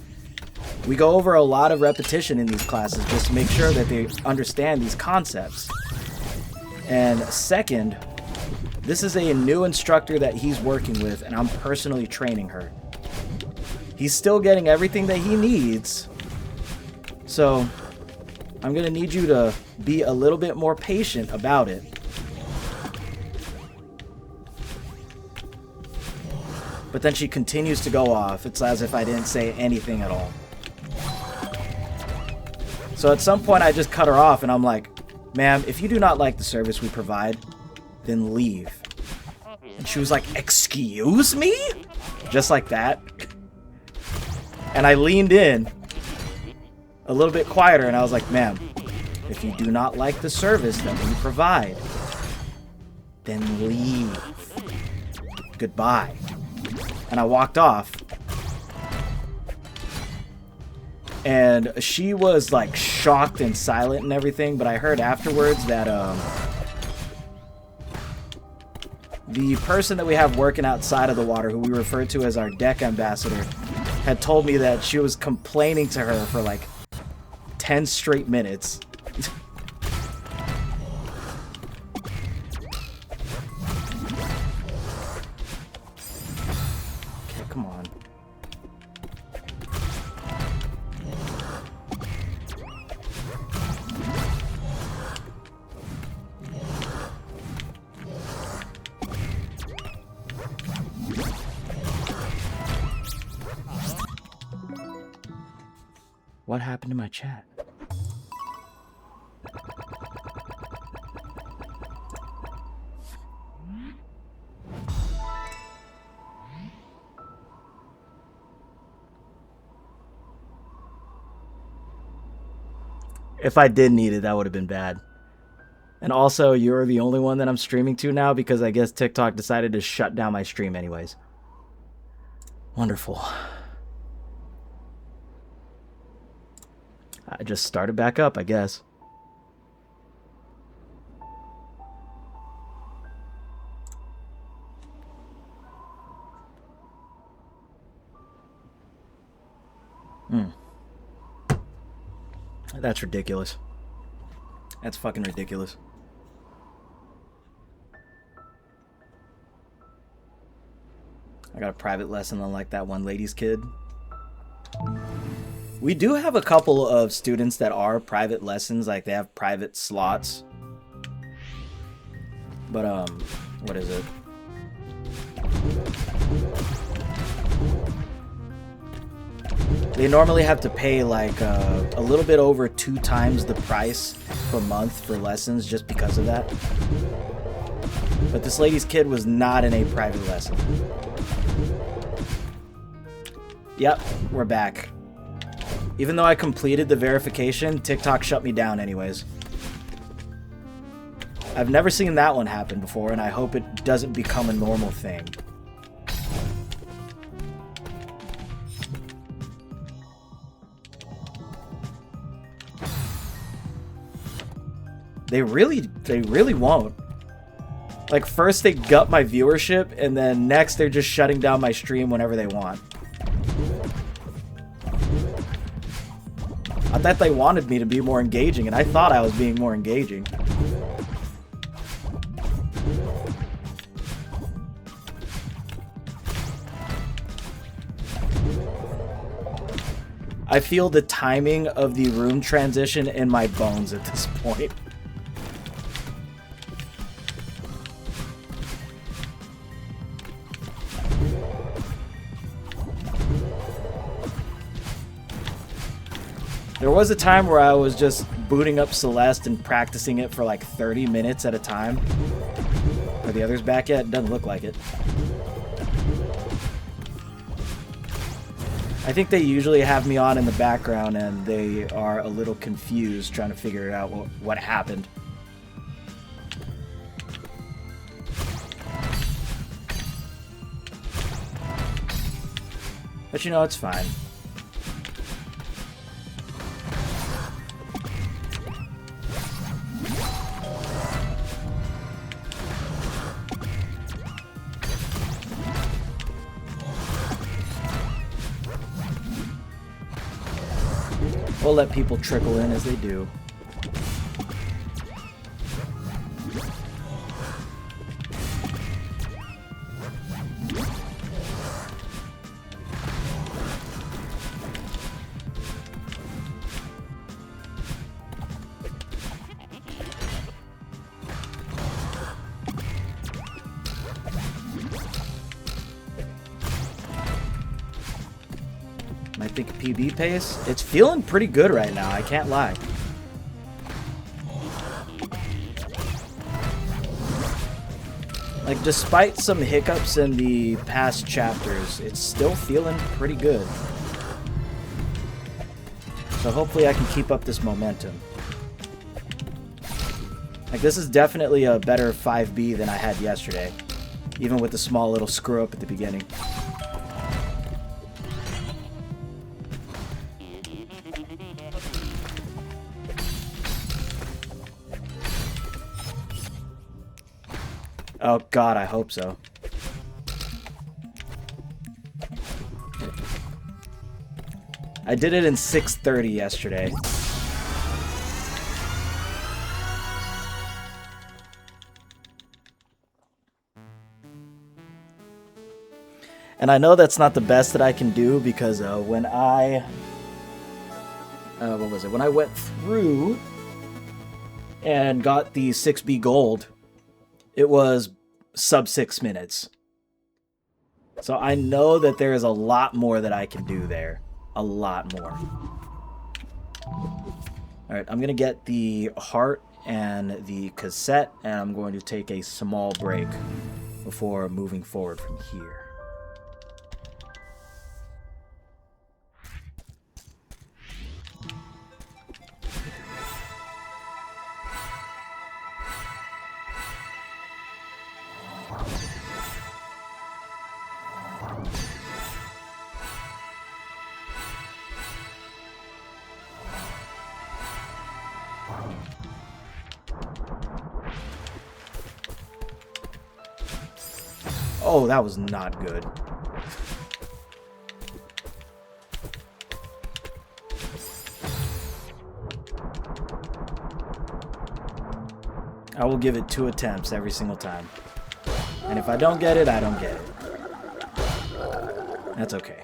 We go over a lot of repetition in these classes just to make sure that they understand these concepts. And second, this is a new instructor that he's working with and I'm personally training her. He's still getting everything that he needs. So I'm going to need you to be a little bit more patient about it. But then she continues to go off. It's as if I didn't say anything at all. So at some point I just cut her off and I'm like, ma'am, if you do not like the service we provide, then leave. And she was like, excuse me? Just like that. And I leaned in a little bit quieter and I was like, ma'am, if you do not like the service that we provide, then leave. Goodbye. And I walked off. And she was like shocked and silent and everything, but I heard afterwards that the person that we have working outside of the water, who we refer to as our deck ambassador, had told me that she was complaining to her for like 10 straight minutes. Okay, come on. What happened to my chat? If I did need it, that would have been bad. And also, you're the only one that I'm streaming to now because I guess TikTok decided to shut down my stream anyways. Wonderful. I just started back up, I guess. That's ridiculous. That's fucking ridiculous. I got a private lesson on like that one lady's kid. We do have a couple of students that are private lessons, like they have private slots. But what is it? They normally have to pay like a little bit over 2 times the price per month for lessons just because of that. But this lady's kid was not in a private lesson. Yep, we're back. Even though I completed the verification, TikTok shut me down anyways. I've never seen that one happen before, and I hope it doesn't become a normal thing. They really won't. Like, first they gut my viewership, and then next they're just shutting down my stream whenever they want. I thought they wanted me to be more engaging, and I thought I was being more engaging. I feel the timing of the room transition in my bones at this point. There was a time where I was just booting up Celeste and practicing it for like 30 minutes at a time. Are the others back yet? It doesn't look like it. I think they usually have me on in the background and they are a little confused trying to figure out what happened. But you know, it's fine. We'll let people trickle in as they do. I think PB pace, it's feeling pretty good right now, I can't lie. Like, despite some hiccups in the past chapters, it's still feeling pretty good. So hopefully I can keep up this momentum. Like, this is definitely a better 5B than I had yesterday, even with the small little screw up at the beginning. Oh god, I hope so. I did it in 6:30 yesterday. And I know that's not the best that I can do because when I... what was it? When I went through and got the 6B gold, it was sub 6 minutes. So I know that there is a lot more that I can do there. A lot more. Alright, I'm going to get the heart and the cassette, and I'm going to take a small break before moving forward from here. Oh, that was not good. I will give it 2 attempts every single time. And if I don't get it, I don't get it. That's okay.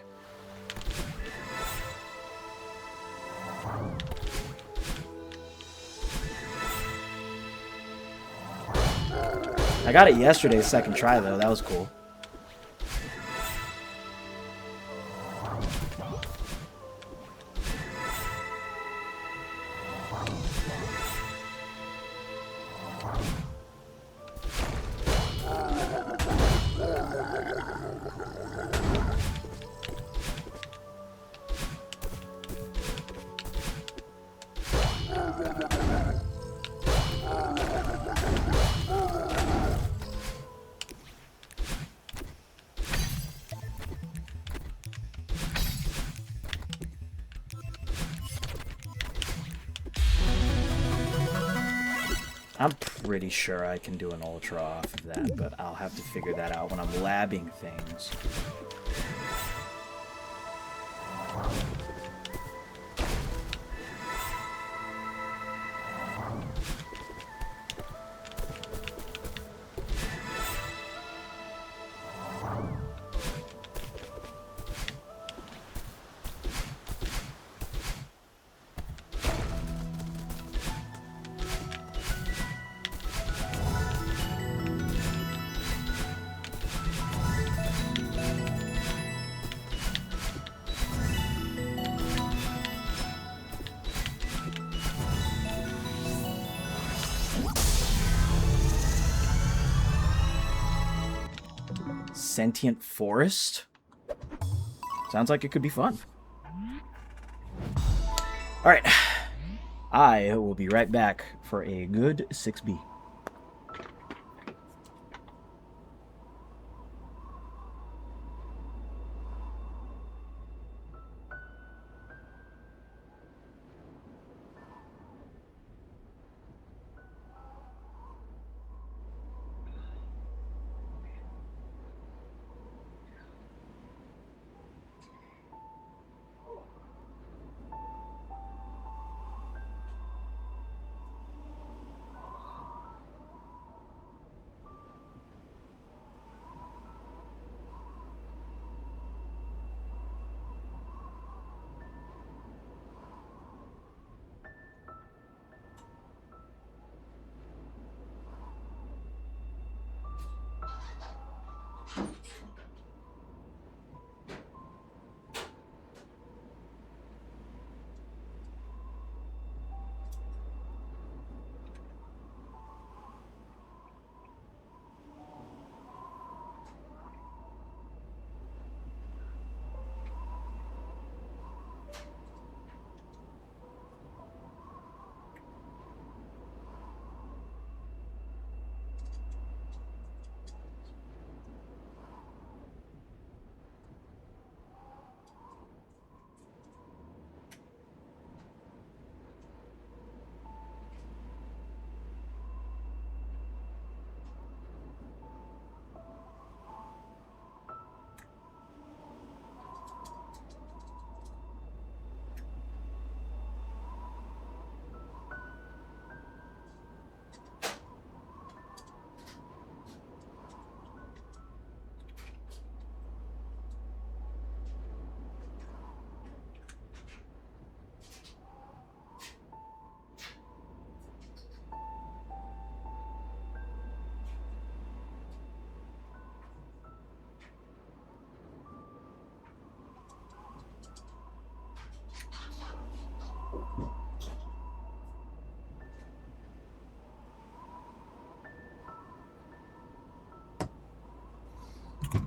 I got it yesterday, second try, though. That was cool. I'm pretty sure I can do an ultra off of that, but I'll have to figure that out when I'm labbing things. Sentient forest? Sounds like it could be fun. Alright. I will be right back for a good 6B.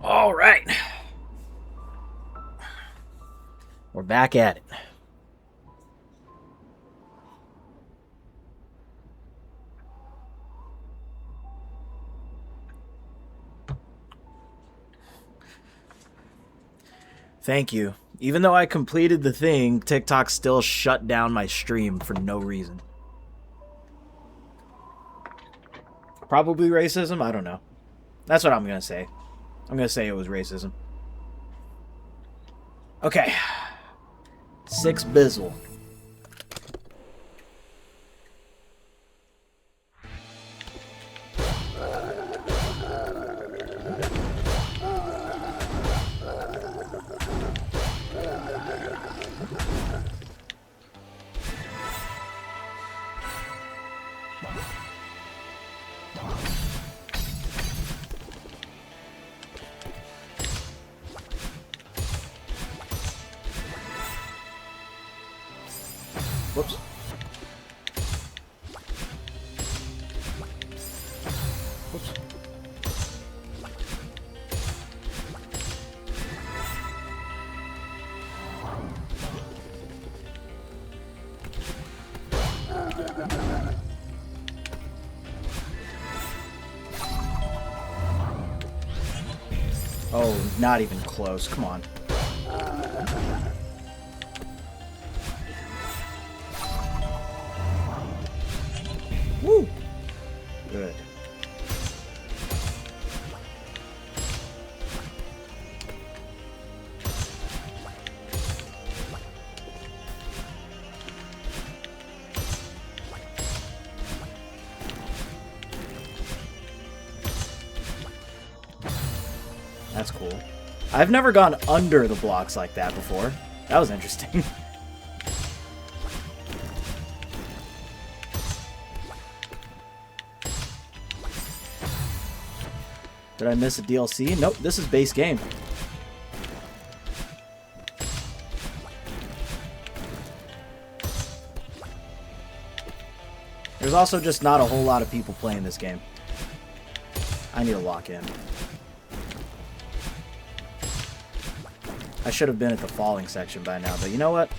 All right. We're back at it. Thank you. Even though I completed the thing, TikTok still shut down my stream for no reason. Probably racism? I don't know. That's what I'm going to say. I'm going to say it was racism. Okay. 6 Bizzle. Whoops. Whoops. Oh, not even close. Come on. Woo! Good. That's cool. I've never gone under the blocks like that before. That was interesting. Did I miss a DLC? Nope, this is base game. There's also just not a whole lot of people playing this game. I need to lock in. I should have been at the falling section by now, but you know what?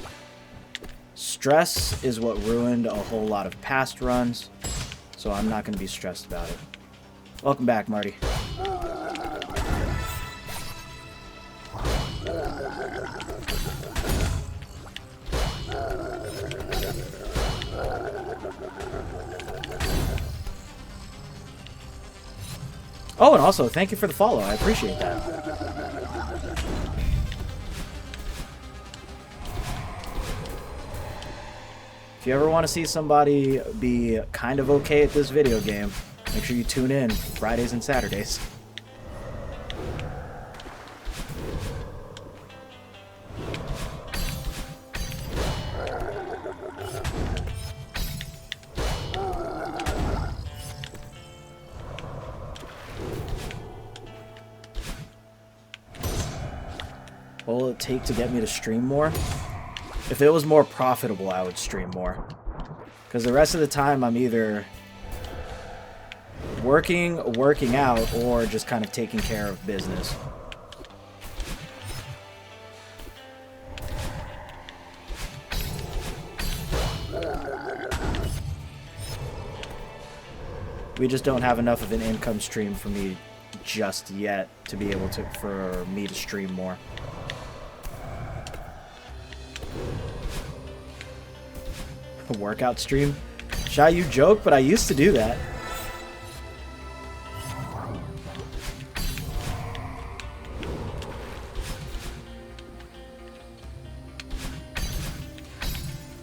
Stress is what ruined a whole lot of past runs, so I'm not going to be stressed about it. Welcome back, Marty. Oh, and also, thank you for the follow. I appreciate that. If you ever want to see somebody be kind of okay at this video game, make sure you tune in Fridays and Saturdays. What will it take to get me to stream more? If it was more profitable, I would stream more. Because the rest of the time, I'm either working out, or just kind of taking care of business. We just don't have enough of an income stream for me just yet to be able to, for me to stream more. A workout stream? Shy, you joke, but I used to do that.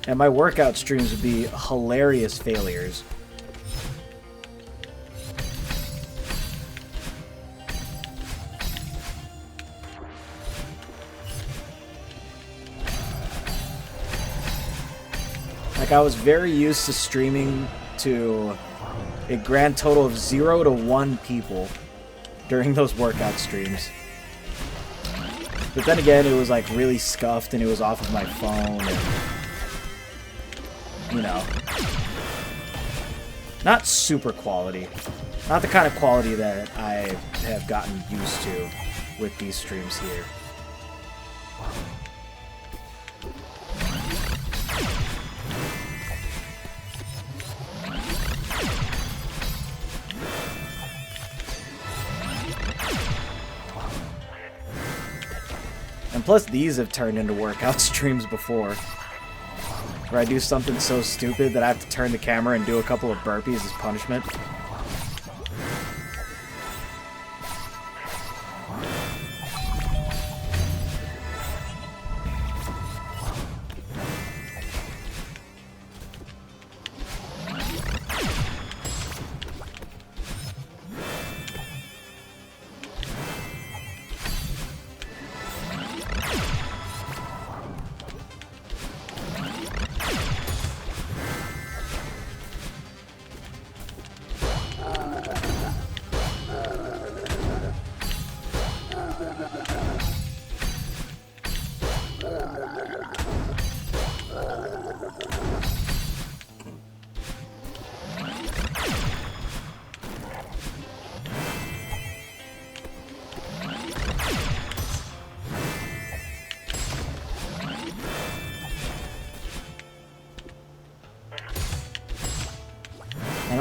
And my workout streams would be hilarious failures. Like, I was very used to streaming to a grand total of 0 to 1 people during those workout streams. But then again, it was like really scuffed and it was off of my phone and, you know, not super quality. Not the kind of quality that I have gotten used to with these streams here. And plus, these have turned into workout streams before, where I do something so stupid that I have to turn the camera and do a couple of burpees as punishment.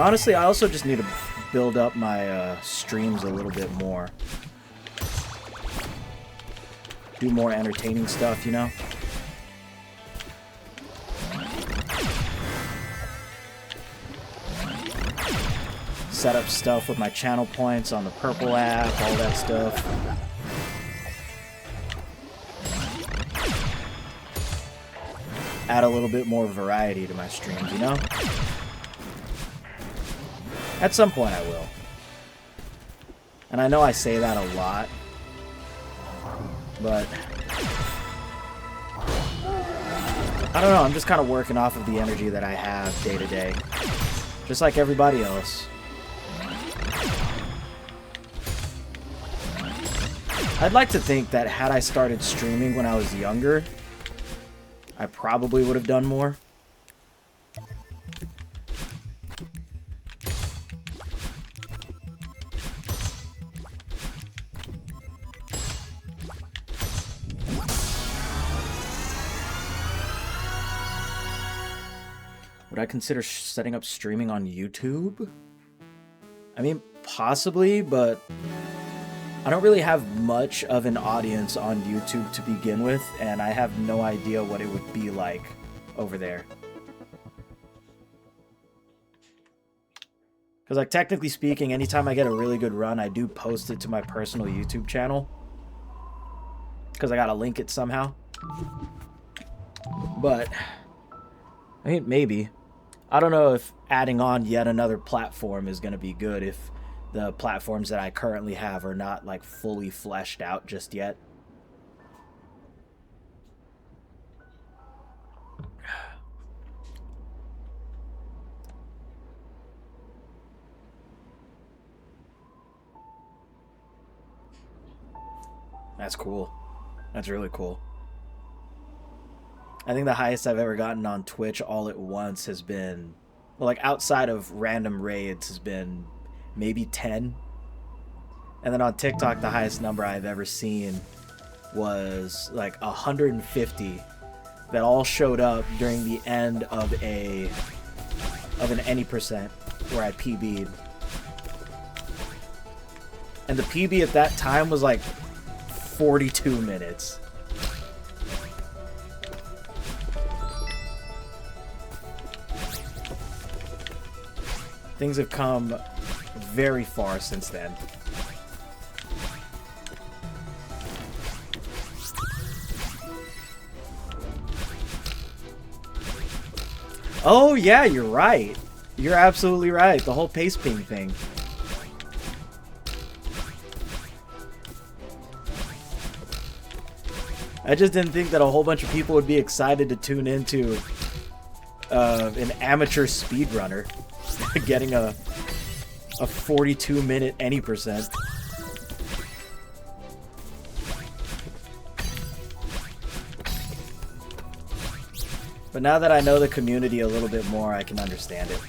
honestly, I also just need to build up my streams a little bit more. Do more entertaining stuff, you know? Set up stuff with my channel points on the Purple app, all that stuff. Add a little bit more variety to my streams, you know? At some point I will. And I know I say that a lot, but I don't know, I'm just kind of working off of the energy that I have day to day. Just like everybody else. I'd like to think that had I started streaming when I was younger, I probably would have done more. Would I consider setting up streaming on YouTube? I mean, possibly, but I don't really have much of an audience on YouTube to begin with, and I have no idea what it would be like over there. Because, like, technically speaking, anytime I get a really good run, I do post it to my personal YouTube channel. Because I gotta link it somehow. But, I mean, maybe. I don't know if adding on yet another platform is gonna be good if the platforms that I currently have are not, like, fully fleshed out just yet. That's cool. That's really cool. I think the highest I've ever gotten on Twitch all at once has been, well, like, outside of random raids, has been maybe 10. And then on TikTok, the highest number I've ever seen was like 150 that all showed up during the end of an any percent where I PB'd. And the PB at that time was like 42 minutes. Things have come very far since then. Oh yeah, you're right. You're absolutely right. The whole pace ping thing. I just didn't think that a whole bunch of people would be excited to tune into an amateur speedrunner getting a 42-minute any percent. But now that I know the community a little bit more, I can understand it.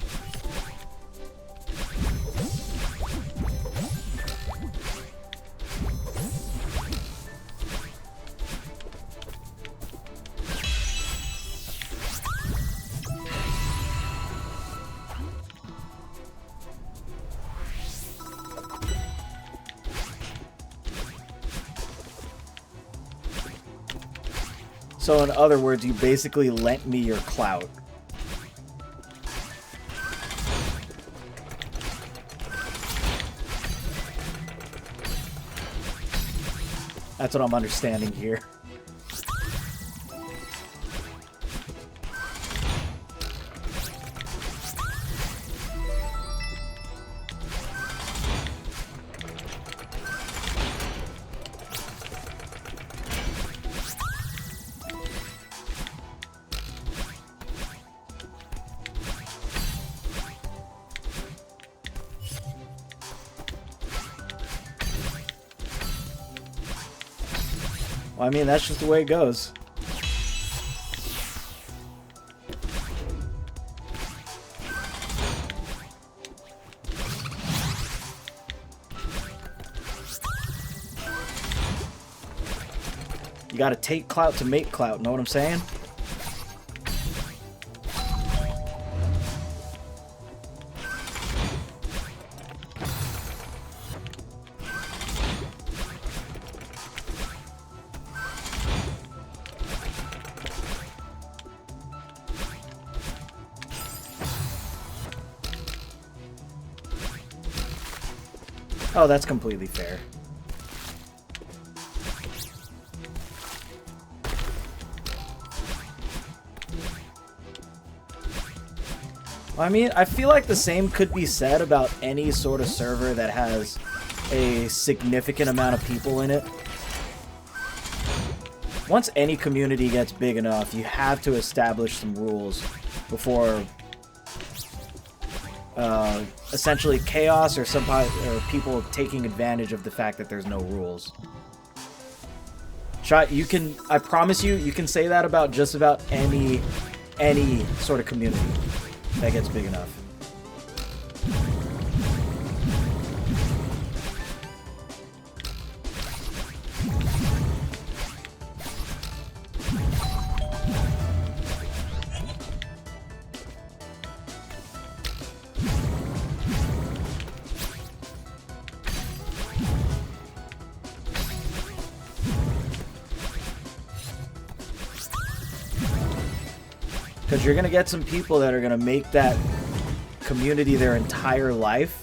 So in other words, you basically lent me your clout. That's what I'm understanding here. Well, I mean, that's just the way it goes. You gotta take clout to make clout, know what I'm saying? Oh, that's completely fair. I mean, I feel like the same could be said about any sort of server that has a significant amount of people in it. Once any community gets big enough, you have to establish some rules before essentially chaos or people taking advantage of the fact that there's no rules. I promise you, you can say that about just about any sort of community that gets big enough. Because you're going to get some people that are going to make that community their entire life,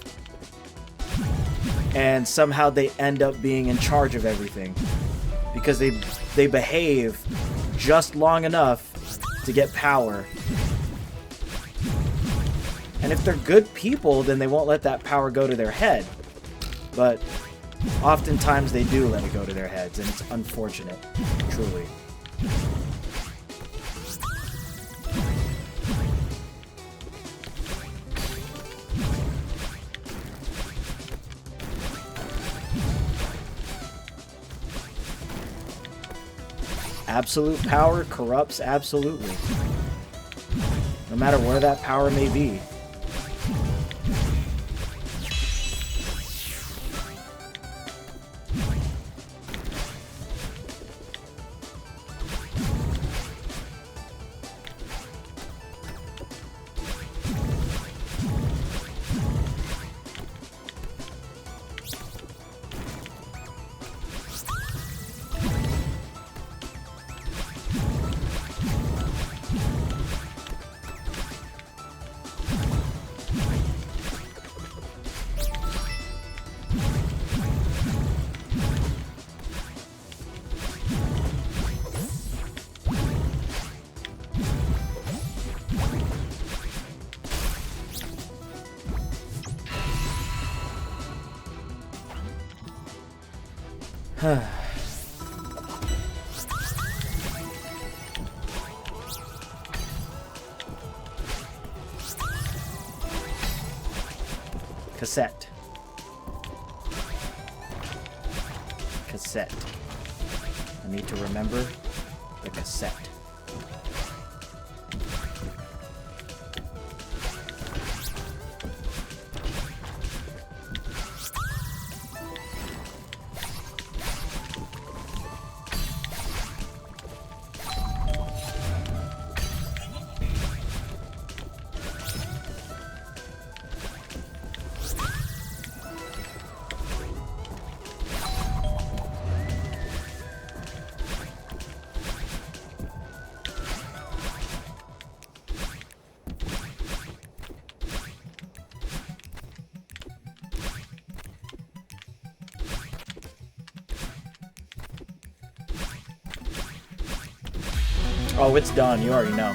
and somehow they end up being in charge of everything because they behave just long enough to get power. And if they're good people, then they won't let that power go to their head. But oftentimes they do let it go to their heads, and it's unfortunate, truly. Absolute power corrupts absolutely. No matter where that power may be. Cassette. Cassette. I need to remember the cassette. Oh, it's done. You already know.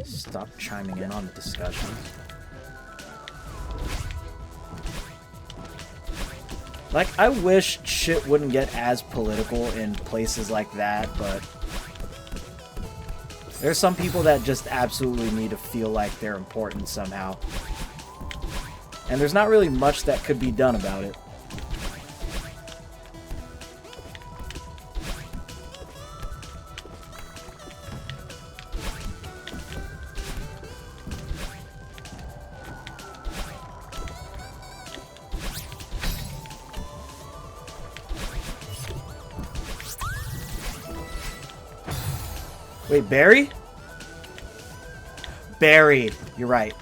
Stop chiming in on the discussions. Like, I wish shit wouldn't get as political in places like that, but there's some people that just absolutely need to feel like they're important somehow. And there's not really much that could be done about it. Wait, Barry? Barry, you're right.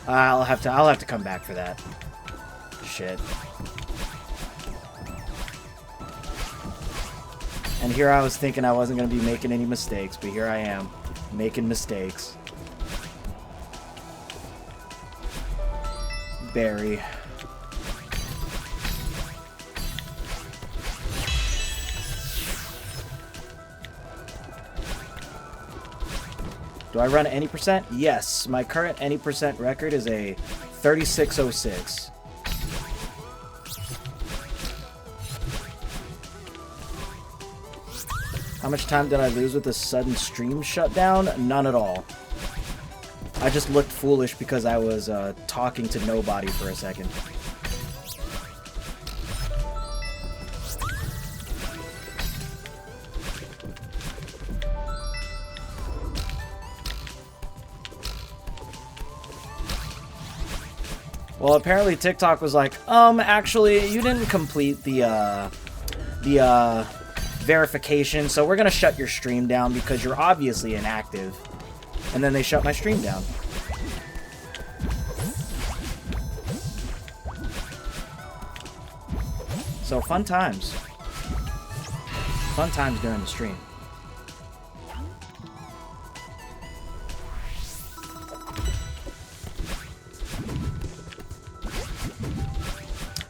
I'll have to come back for that. Shit. And here I was thinking I wasn't going to be making any mistakes, but here I am, making mistakes. Berry. Do I run any percent? Yes. My current any percent record is a 3606. How much time did I lose with this sudden stream shutdown? None at all. I just looked foolish because I was talking to nobody for a second. Well, apparently TikTok was like, actually, you didn't complete the verification, so we're gonna shut your stream down because you're obviously inactive. And then they shut my stream down. So fun times. Fun times during the stream.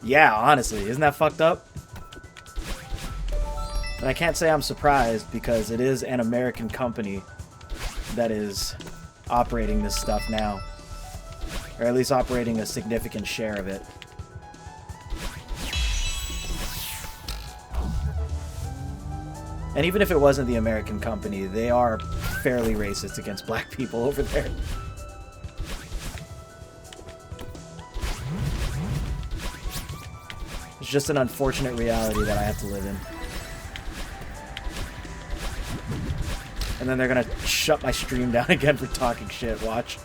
Yeah, honestly, isn't that fucked up? And I can't say I'm surprised because it is an American company that is operating this stuff now. Or at least operating a significant share of it. And even if it wasn't the American company, they are fairly racist against black people over there. It's just an unfortunate reality that I have to live in. And then they're gonna shut my stream down again for talking shit. Watch.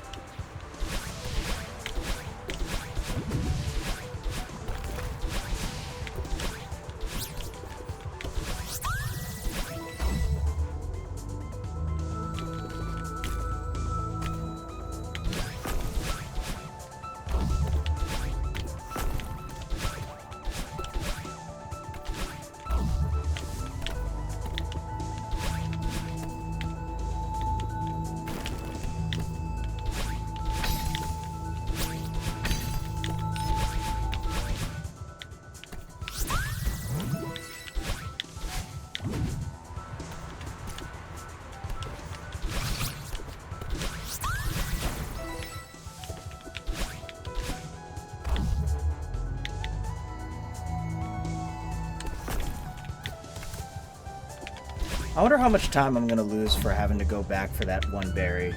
I wonder how much time I'm gonna lose for having to go back for that one berry.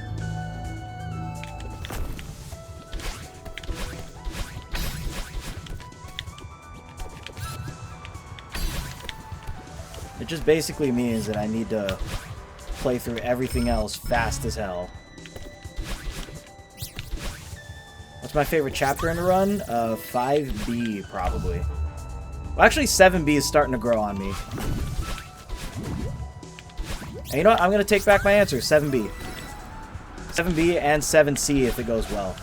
It just basically means that I need to play through everything else fast as hell. What's my favorite chapter in the run? 5B, probably. Well, actually, 7B is starting to grow on me. And you know what? I'm going to take back my answer. 7B. 7B and 7C if it goes well.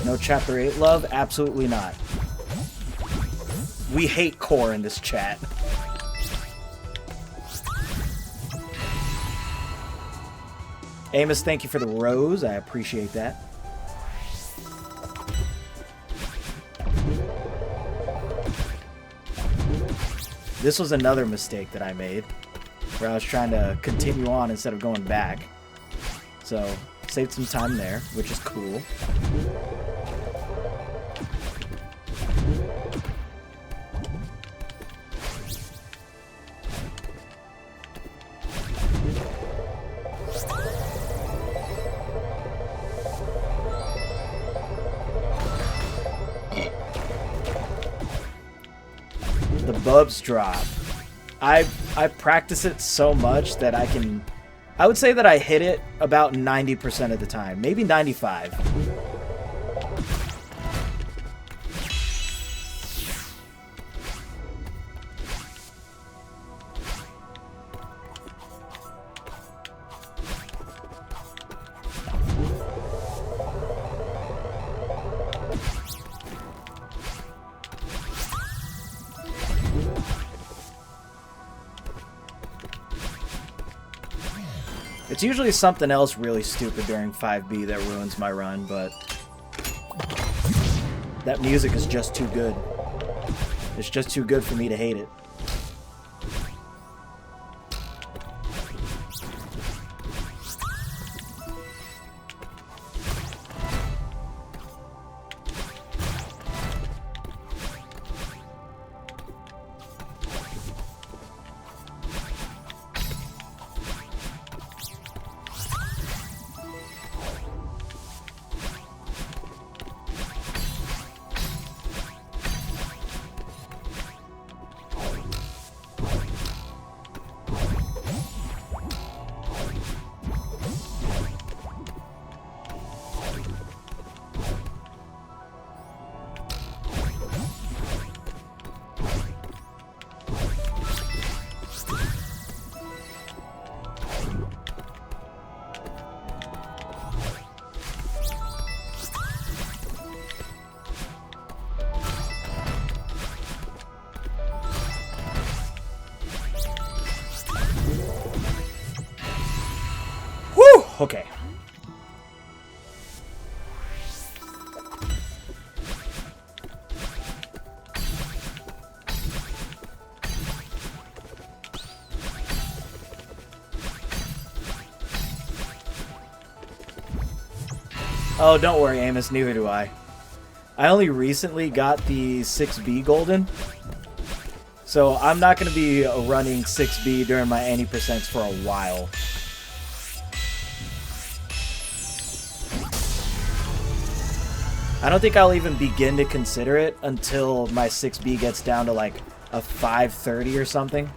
No Chapter 8 love? Absolutely not. We hate core in this chat. Amos, thank you for the rose. I appreciate that. This was another mistake that I made, where I was trying to continue on instead of going back. So, saved some time there, which is cool. The Bubs drop. I practice it so much that I can I would say that I hit it about 90% of the time, maybe 95. It's usually something else really stupid during 5B that ruins my run, but that music is just too good. It's just too good for me to hate it. Okay. Oh, don't worry, Amos, neither do I. I only recently got the 6B Golden, so I'm not going to be running 6B during my any percents for a while. I don't think I'll even begin to consider it until my 6B gets down to like a 530 or something.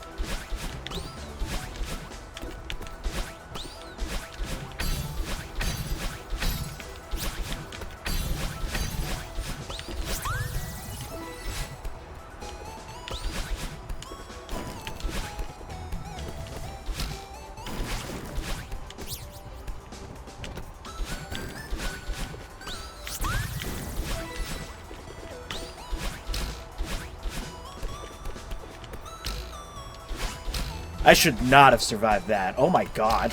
I should not have survived that. Oh my god.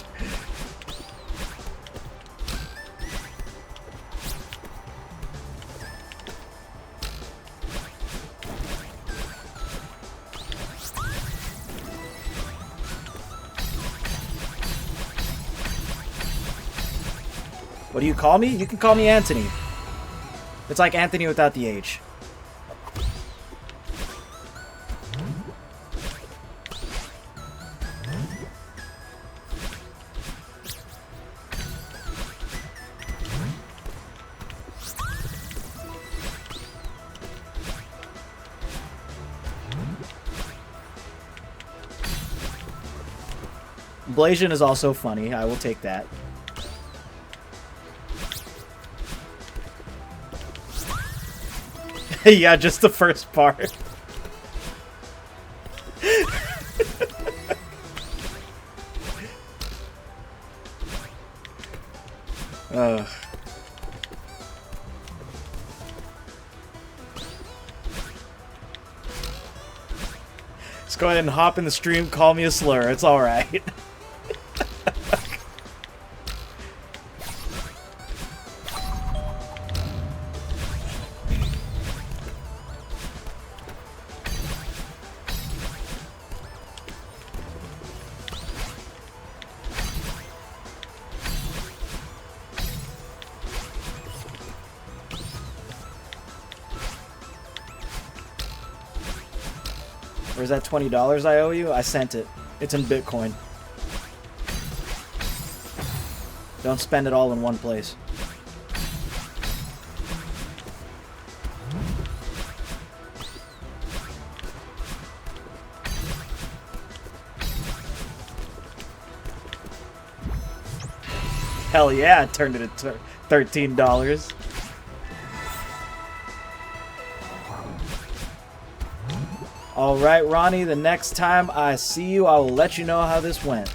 What do you call me? You can call me Anthony. It's like Anthony without the H. Blasian is also funny. I will take that. Yeah, just the first part. Ugh. Let's go ahead and hop in the stream, call me a slur. It's alright. Or is that $20 I owe you? I sent it. It's in Bitcoin. Don't spend it all in one place. Hell yeah, I turned it into $13. All right, Ronnie, the next time I see you, I will let you know how this went.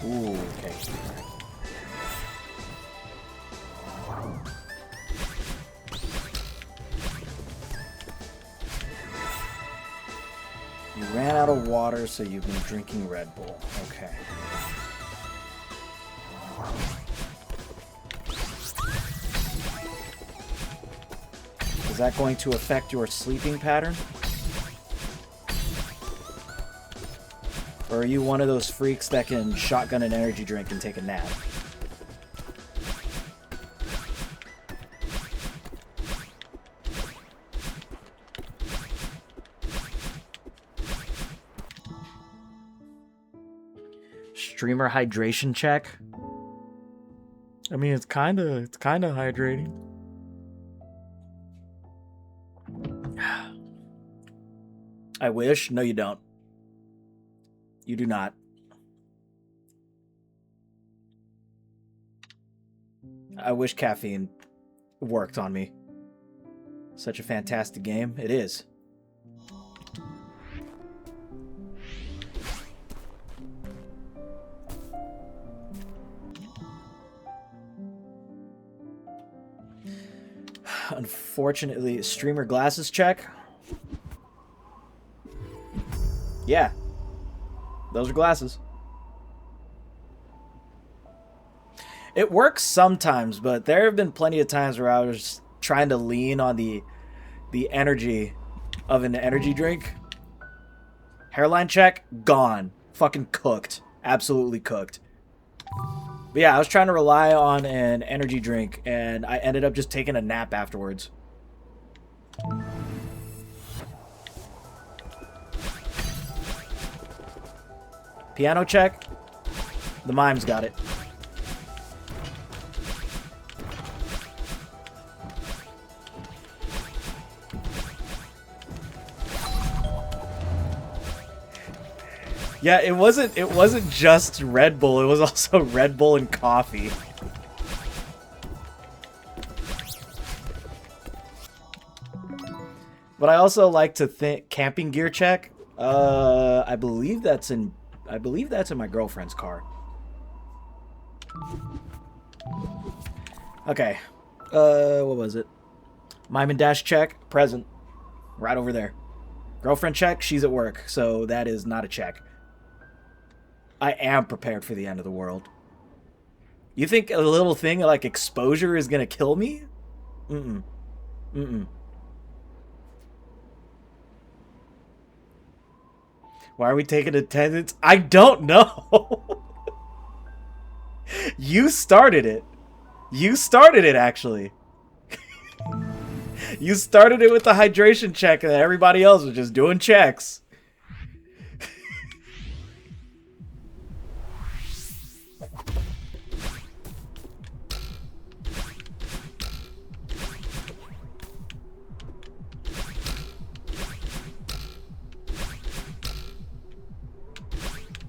Ooh, okay. You ran out of water, so you've been drinking Red Bull. Okay. Is that going to affect your sleeping pattern? Or are you one of those freaks that can shotgun an energy drink and take a nap? Streamer hydration check. I mean, it's kind of hydrating. I wish. No, you don't. You do not. I wish caffeine worked on me. Such a fantastic game. It is. Unfortunately, streamer glasses check. Yeah. Those are glasses. It works sometimes, but there have been plenty of times where I was trying to lean on the energy of an energy drink. Hairline check, gone. Fucking cooked. Absolutely cooked. But yeah, I was trying to rely on an energy drink, and I ended up just taking a nap afterwards. Piano check. The mimes got it. Yeah, it wasn't just Red Bull, it was also Red Bull and coffee. But I also like to think camping gear check. I believe that's in my girlfriend's car. Okay. What was it? Mime and Dash check, present. Right over there. Girlfriend check, she's at work, so that is not a check. I am prepared for the end of the world. You think a little thing like exposure is gonna kill me? Mm-mm. Mm-mm. Why are we taking attendance? I don't know. You started it. You started it, actually. You started it with the hydration check, and everybody else was just doing checks.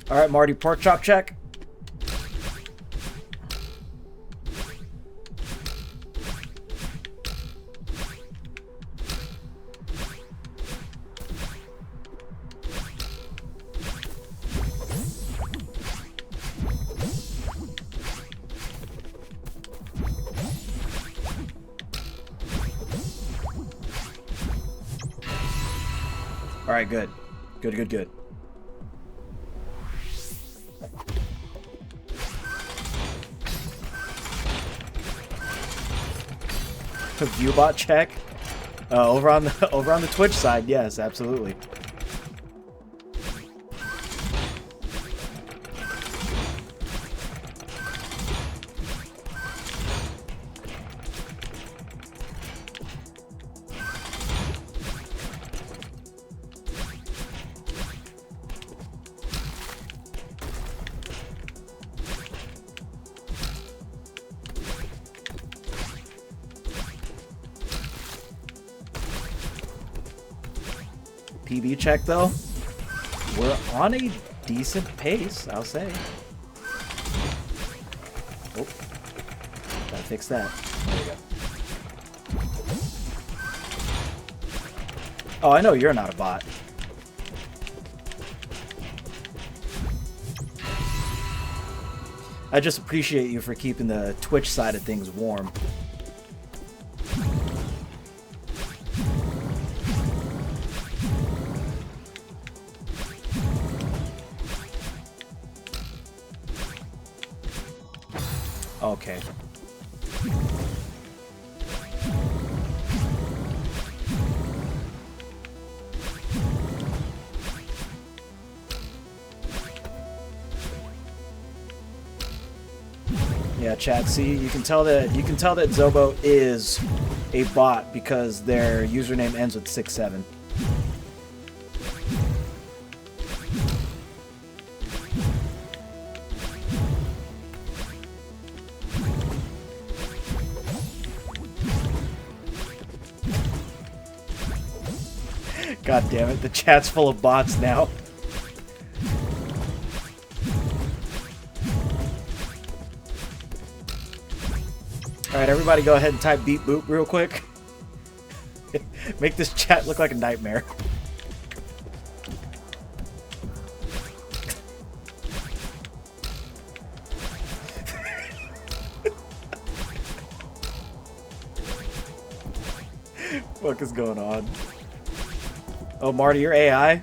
All right, Marty, pork chop check. All right, good. Good, good, good. Viewbot check. Over on the Twitch side, yes, absolutely. PB check, though. We're on a decent pace, I'll say. Oh, gotta fix that. There we go. Oh, I know you're not a bot. I just appreciate you for keeping the Twitch side of things warm. Okay. Yeah, chat. See, you can tell that Zobo is a bot because their username ends with 67. God damn it, the chat's full of bots now. Alright, everybody go ahead and type beep boop real quick. Make this chat look like a nightmare. What is going on? Oh, Marty, you're AI?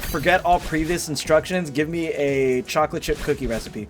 Forget all previous instructions. Give me a chocolate chip cookie recipe.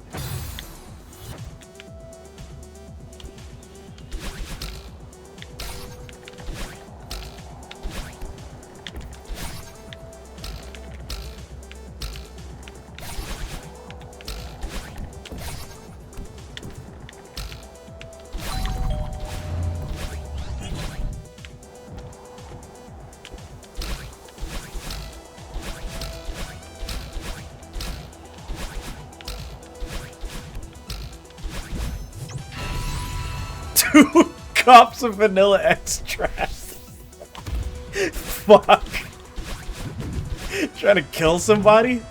Cups of vanilla extract. Fuck. Trying to kill somebody?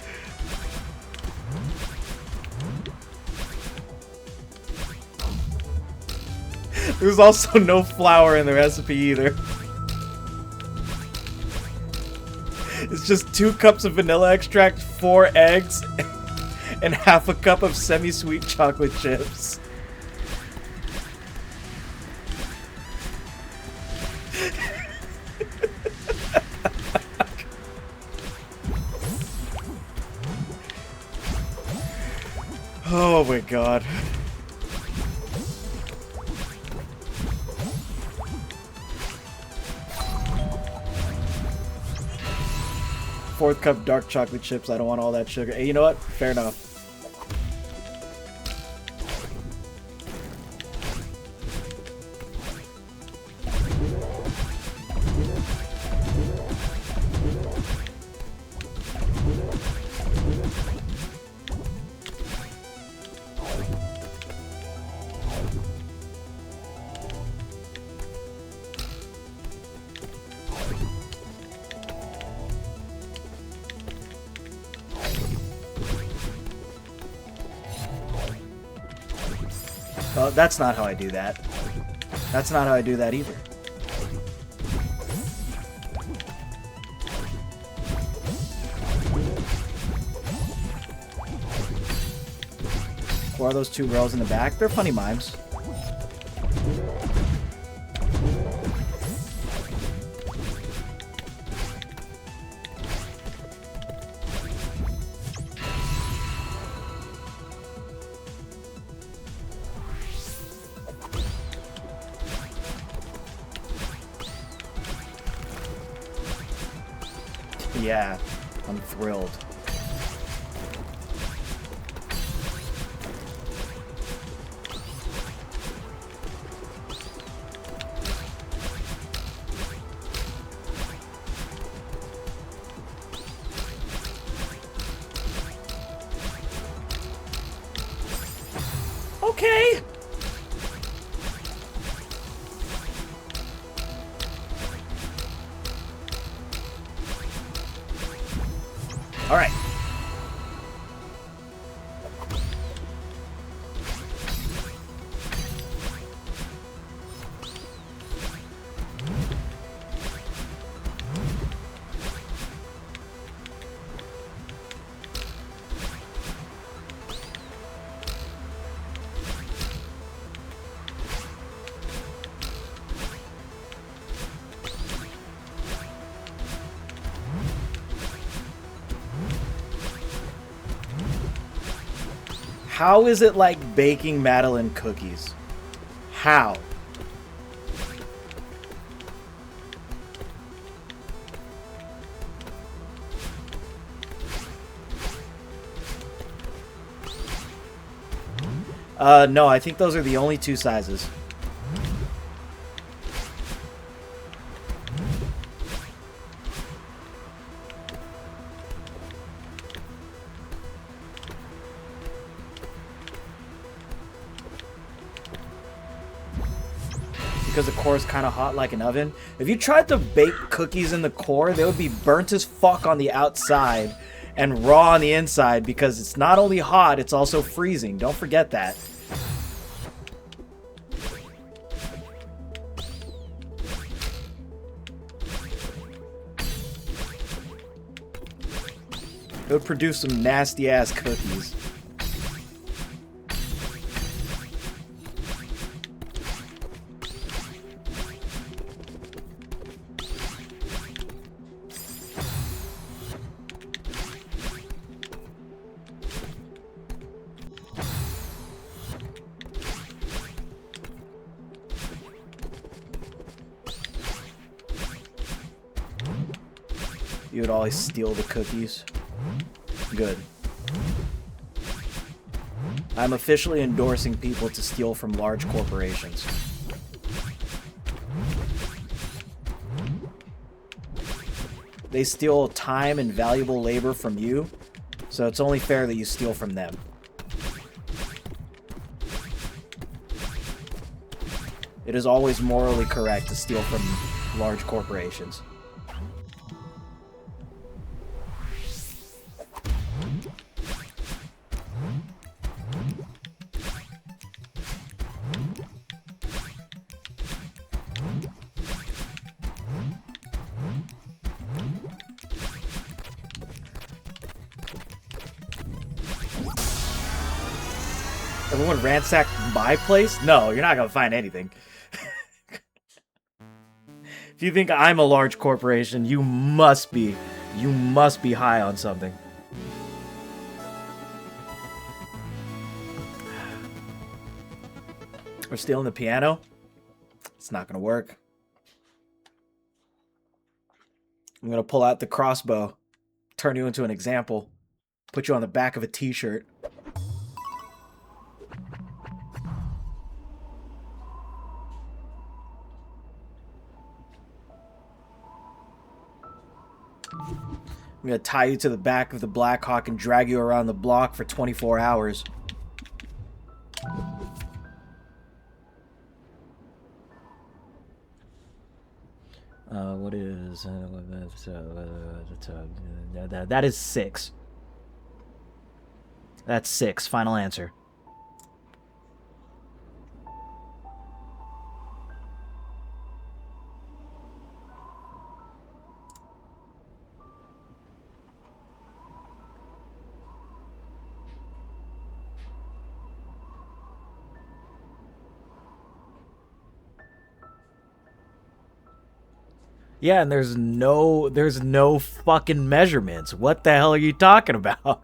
There's also no flour in the recipe either. It's just 2 cups of vanilla extract, 4 eggs, and half a cup of semi-sweet chocolate chips. Oh my god. Fourth cup dark chocolate chips. I don't want all that sugar. Hey, you know what? Fair enough. That's not how I do that. That's not how I do that either. Who are those 2 girls in the back? They're funny mimes. Yeah, I'm thrilled. Okay. All right. How is it like baking Madeleine cookies? How? No, I think those are the only two sizes. Because the core is kind of hot like an oven. If you tried to bake cookies in the core, they would be burnt as fuck on the outside and raw on the inside because it's not only hot, it's also freezing. Don't forget that. It would produce some nasty ass cookies. You would always steal the cookies. Good. I'm officially endorsing people to steal from large corporations. They steal time and valuable labor from you, so it's only fair that you steal from them. It is always morally correct to steal from large corporations. Everyone ransack my place? No, you're not gonna find anything. If you think I'm a large corporation, you must be high on something. We're stealing the piano? It's not gonna work. I'm gonna pull out the crossbow, turn you into an example, put you on the back of a t-shirt. I'm gonna tie you to the back of the Blackhawk and drag you around the block for 24 hours. What is... that is 6. That's 6. Final answer. Yeah, and there's no fucking measurements. What the hell are you talking about?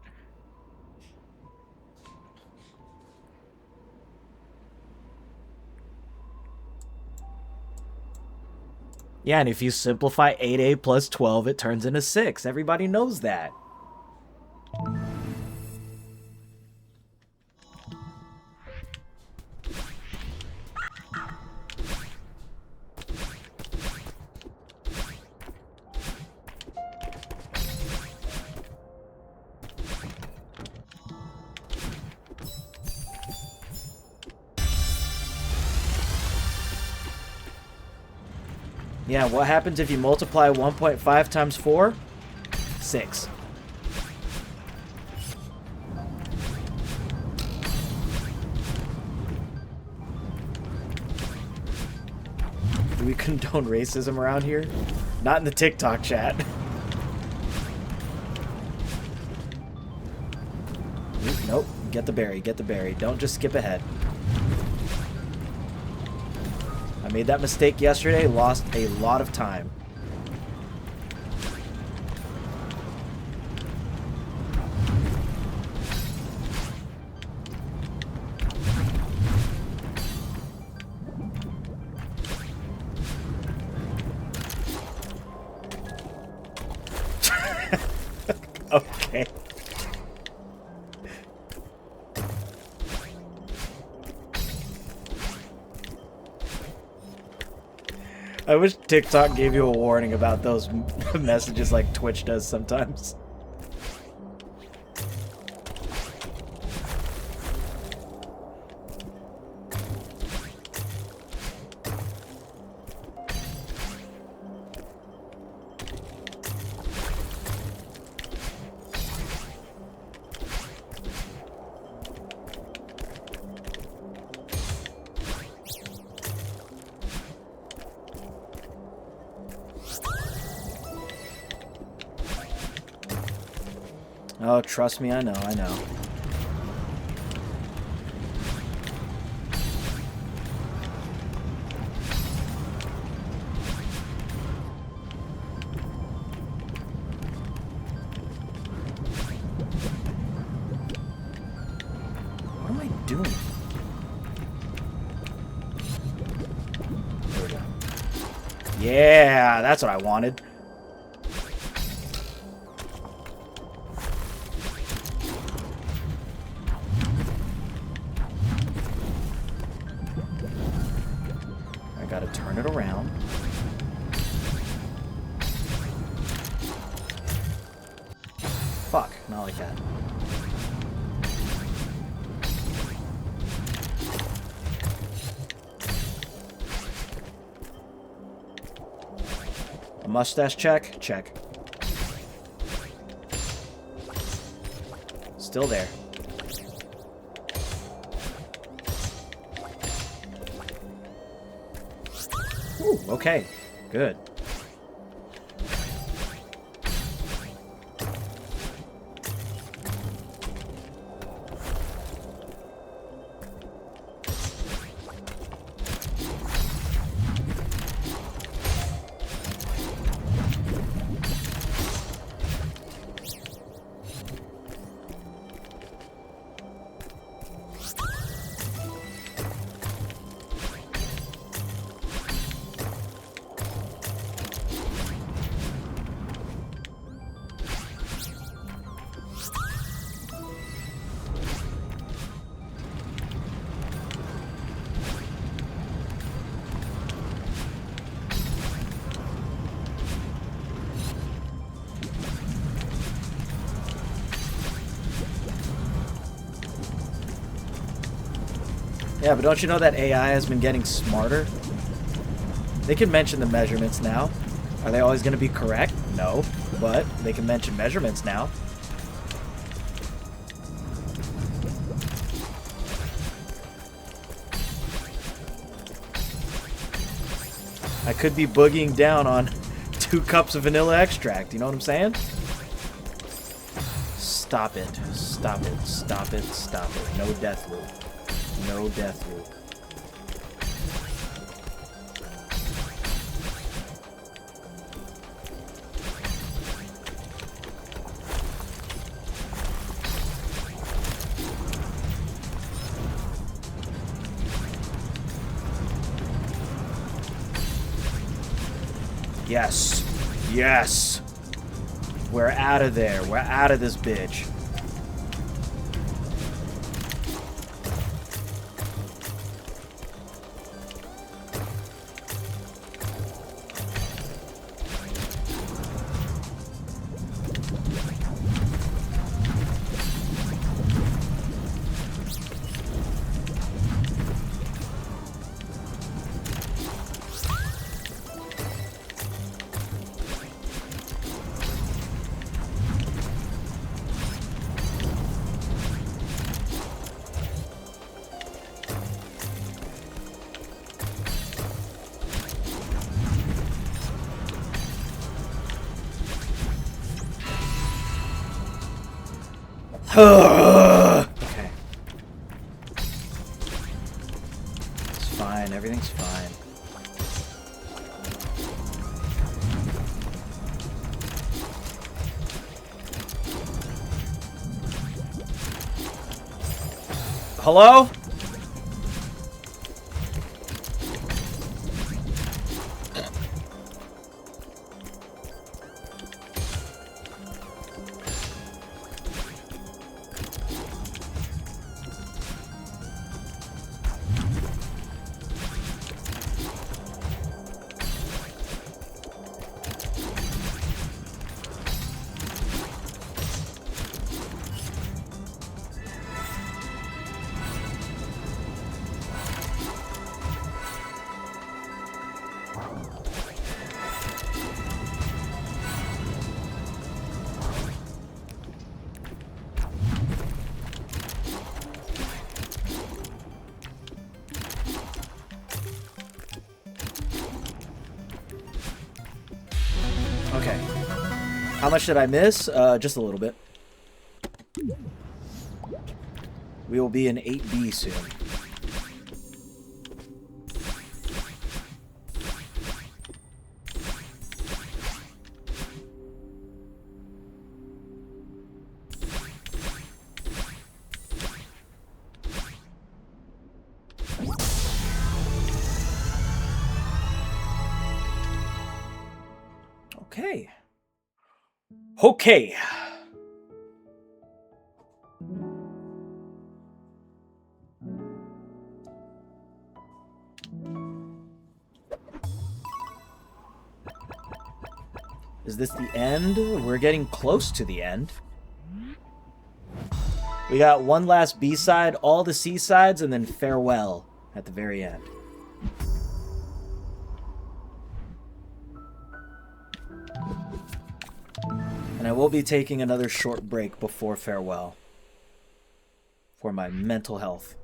Yeah, and if you simplify 8a plus 12, it turns into 6. Everybody knows that. Yeah, what happens if you multiply 1.5 times 4? 6. Do we condone racism around here? Not in the TikTok chat. Nope. Get the berry. Get the berry. Don't just skip ahead. I made that mistake yesterday. Lost a lot of time. Okay. I wish TikTok gave you a warning about those messages like Twitch does sometimes. Oh, trust me, I know, I know. What am I doing? There we go. Yeah, that's what I wanted. Gotta turn it around. Fuck, not like that. A mustache check? Check. Still there. Ooh, okay, good. Yeah, but don't you know that AI has been getting smarter? They can mention the measurements now. Are they always going to be correct? No, but they can mention measurements now. I could be boogieing down on 2 cups of vanilla extract, you know what I'm saying? Stop it. Stop it. Stop it. Stop it. No death loop. No death loop. Yes. Yes. We're out of there. We're out of this bitch. Okay. It's fine. Everything's fine. Hello? Okay. How much did I miss? Just a little bit. We will be in 8B soon. Okay. Okay. Is this the end? We're getting close to the end. We got one last B-side, all the C-sides, and then farewell at the very end. And I will be taking another short break before farewell for my mental health.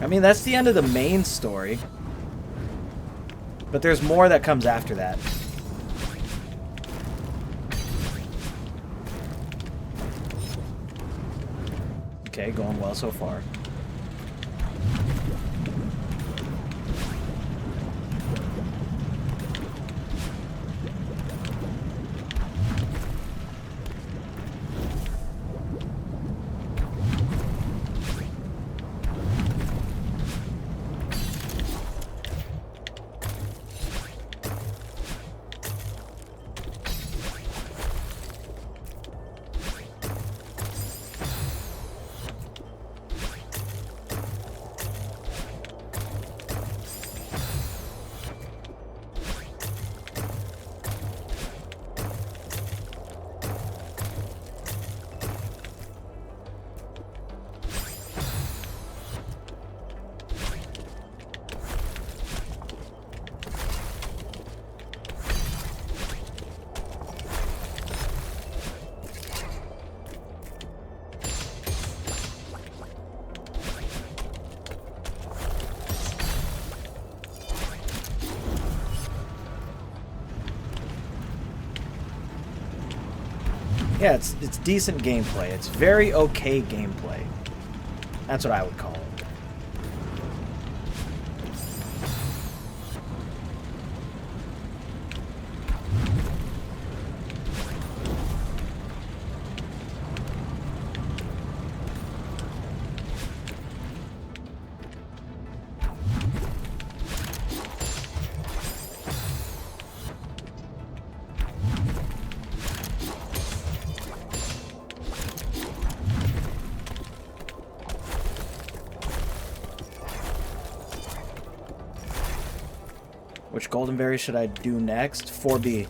I mean, that's the end of the main story. But there's more that comes after that. Okay, going well so far. Yeah, it's decent gameplay. It's very okay gameplay. That's what I would call it. Which Golden Berry should I do next? 4B.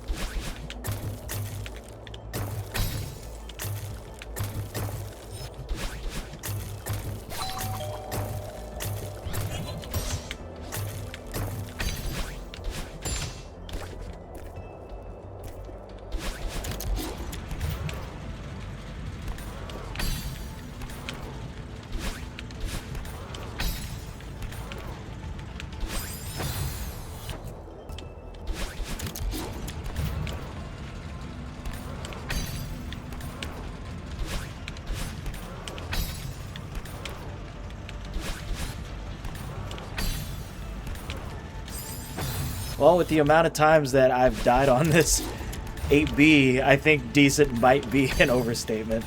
Well, with the amount of times that I've died on this 8B, I think decent might be an overstatement.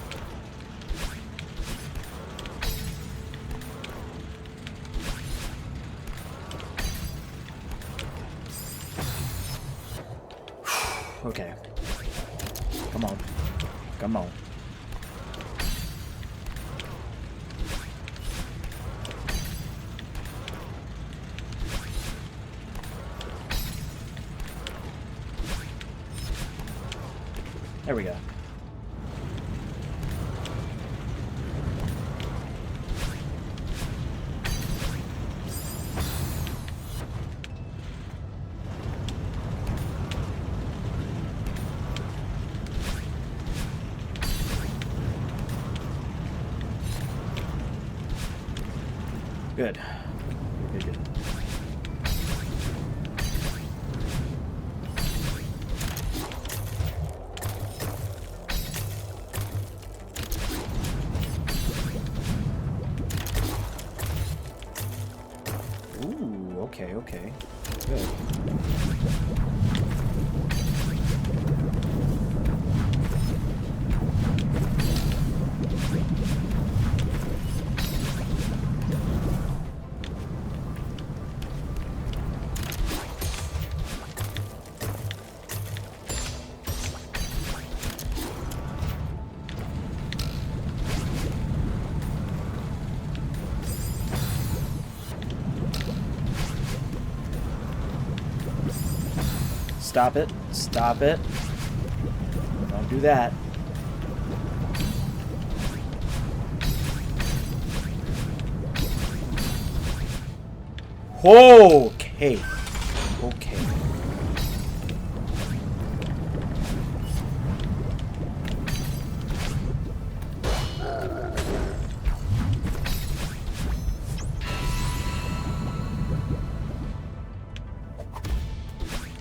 Okay. Come on. Come on. There we go. Good. Good, good. Ooh, okay, okay. Good. Stop it. Stop it. Don't do that. Okay. Okay.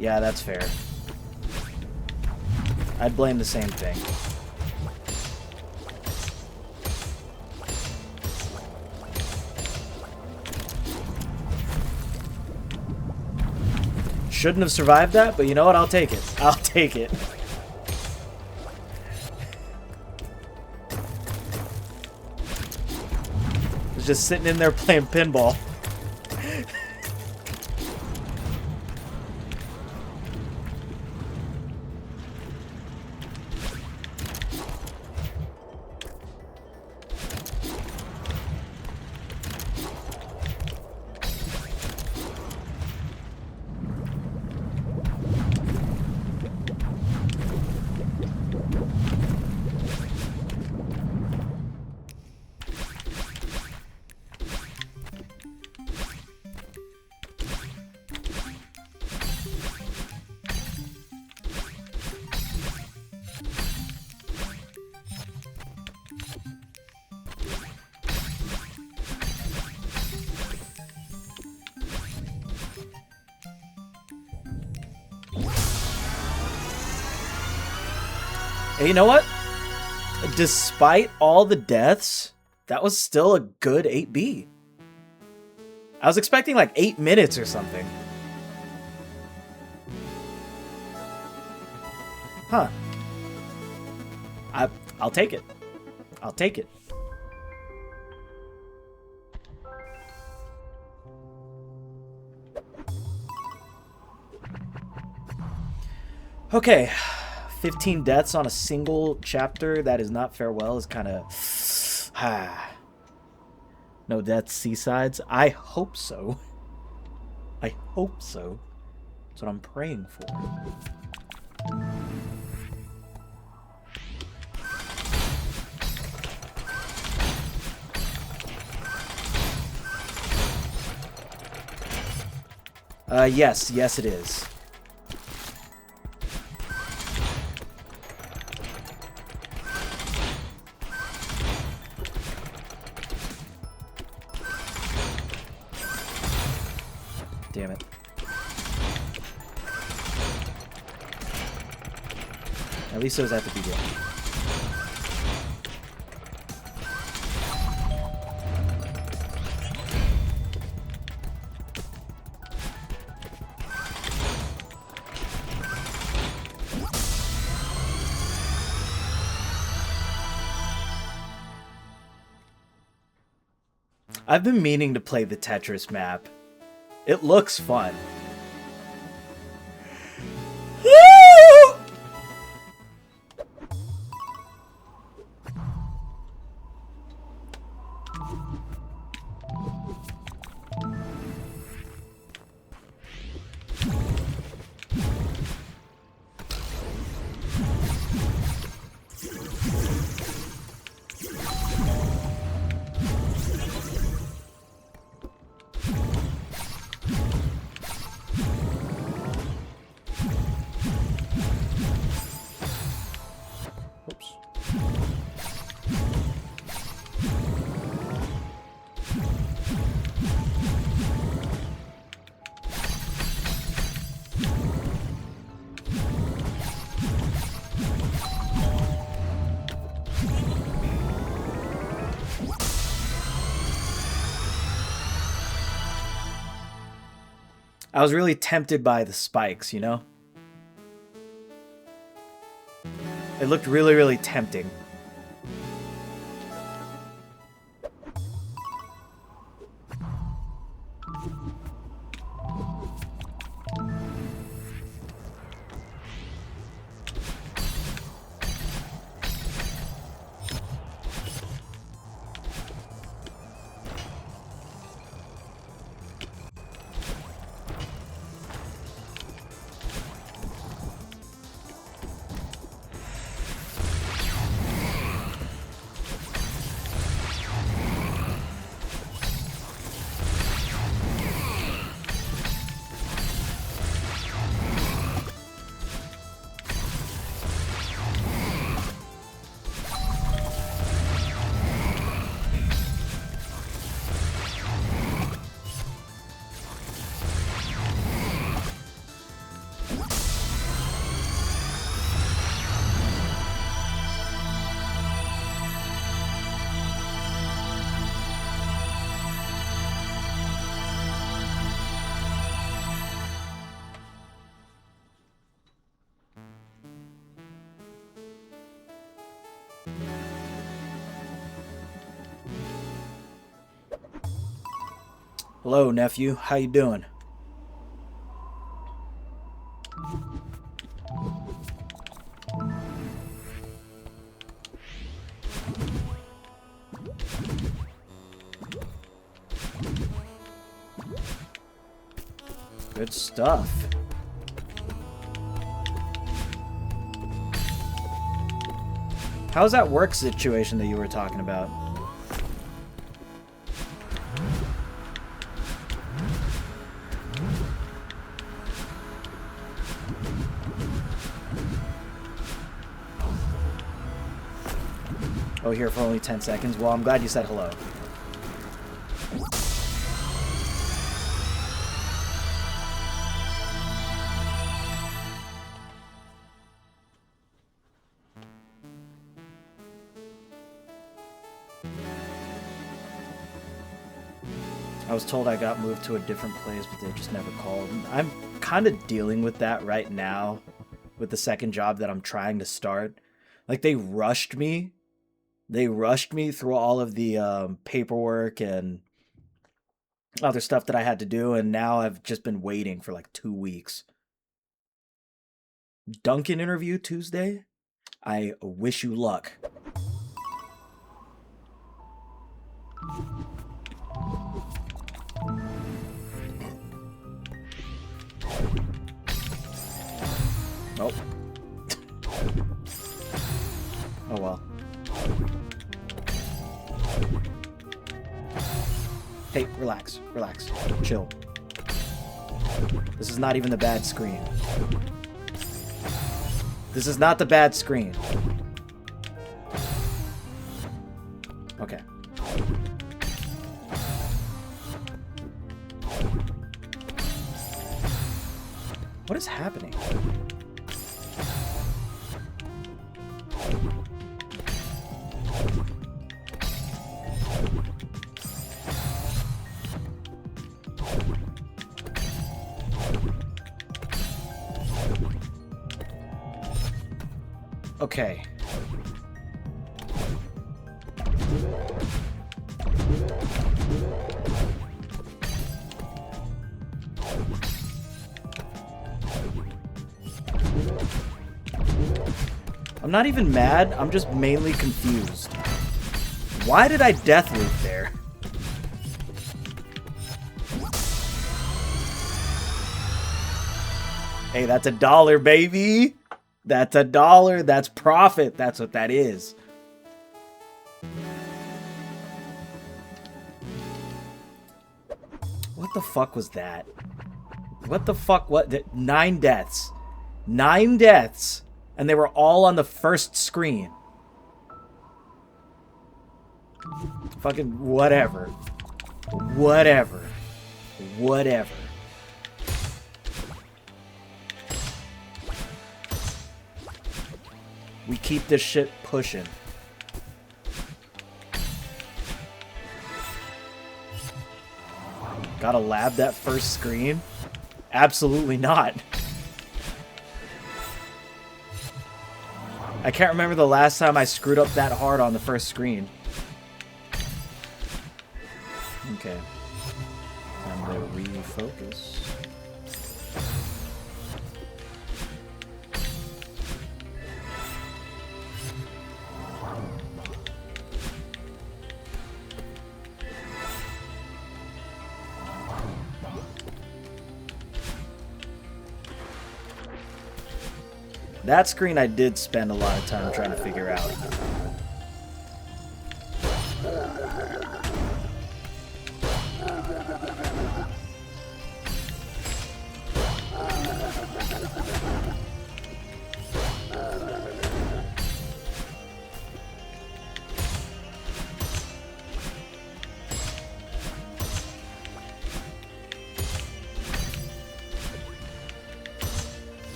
Yeah, that's fair. I'd blame the same thing. Shouldn't have survived that, but you know what? I'll take it. I'll take it. Was just sitting in there playing pinball. Hey, you know what? Despite all the deaths, that was still a good 8B. I was expecting like 8 minutes or something. Huh. I'll take it. I'll take it. Okay. 15 deaths on a single chapter that is not farewell is kind of... No deaths, seasides? I hope so. I hope so. That's what I'm praying for. Yes. Yes, it is. Damn it. At least it was at the beginning. I've been meaning to play the Tetris map. It looks fun. I was really tempted by the spikes, you know? It looked really, really tempting. Hello, nephew. How you doing? Good stuff. How's that work situation that you were talking about? Oh, here for only 10 seconds? Well, I'm glad you said hello. I was told I got moved to a different place, but they just never called. I'm kind of dealing with that right now with the second job that I'm trying to start. Like, they rushed me. They rushed me through all of the paperwork and other stuff that I had to do, and now I've just been waiting for like 2 weeks. Duncan interview Tuesday? I wish you luck. Oh. Oh well. Hey, relax, relax, chill. This is not even the bad screen. This is not the bad screen. Okay. What is happening? Okay. I'm not even mad. I'm just mainly confused. Why did I death loop there? Hey, that's $1, baby. That's $1. That's profit. That's what that is. What the fuck was that? What the fuck? What? 9 deaths. 9 deaths. And they were all on the first screen. Fucking whatever. Whatever. Whatever. We keep this shit pushing. Gotta lab that first screen? Absolutely not. I can't remember the last time I screwed up that hard on the first screen. Okay. Time to refocus. That screen I did spend a lot of time trying to figure out.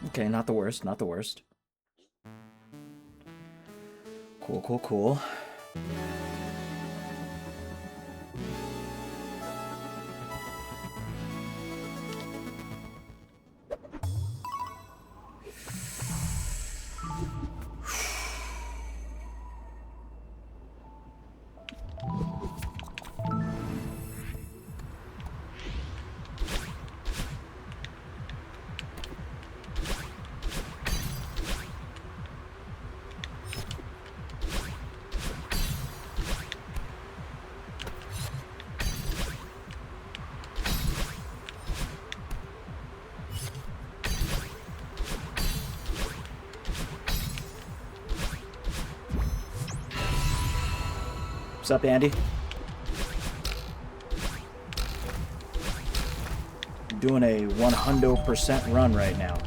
Okay, not the worst, not the worst. Cool, cool, cool. What's up, Andy? Doing a 100% run right now.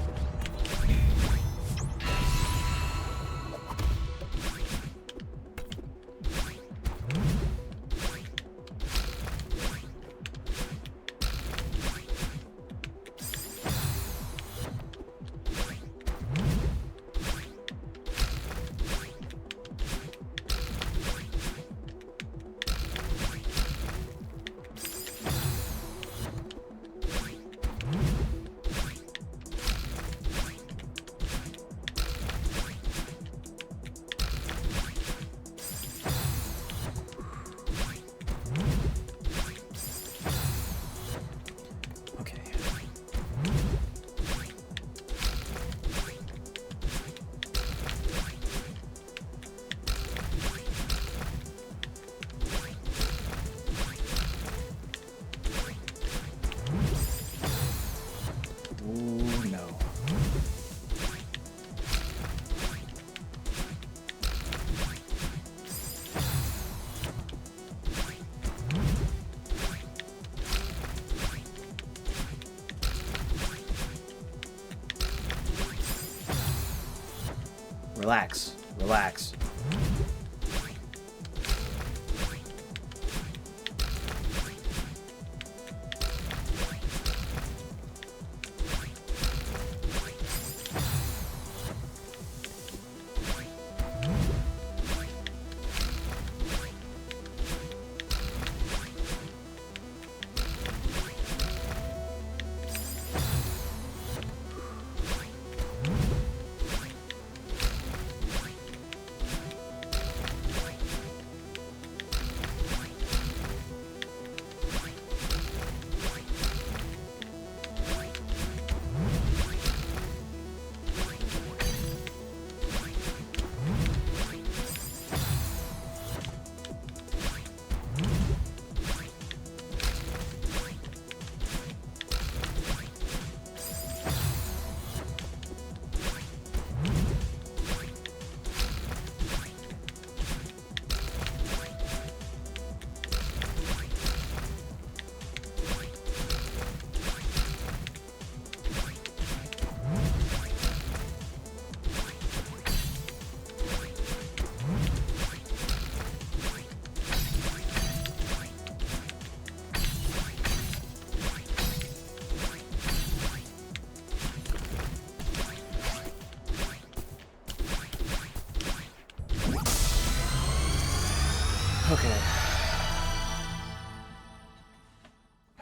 Relax. Relax.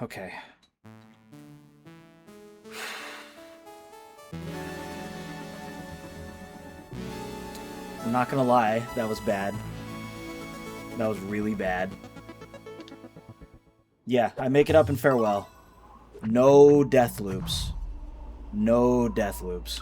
Okay. I'm not gonna lie, that was bad. That was really bad. Yeah, I make it up in farewell. No death loops. No death loops.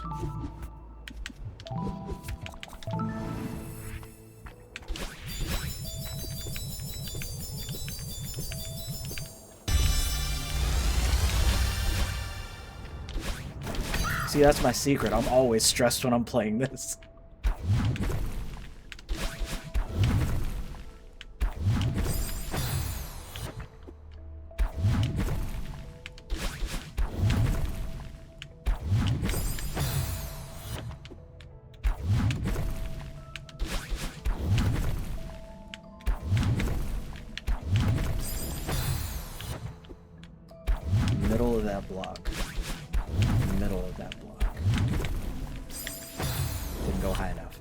See, that's my secret. I'm always stressed when I'm playing this. Middle of that block. Middle of that block. Didn't go high enough.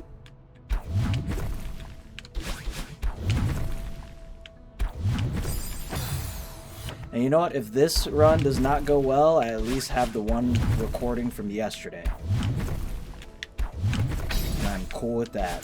And you know what? If this run does not go well, I at least have the one recording from yesterday. And I'm cool with that.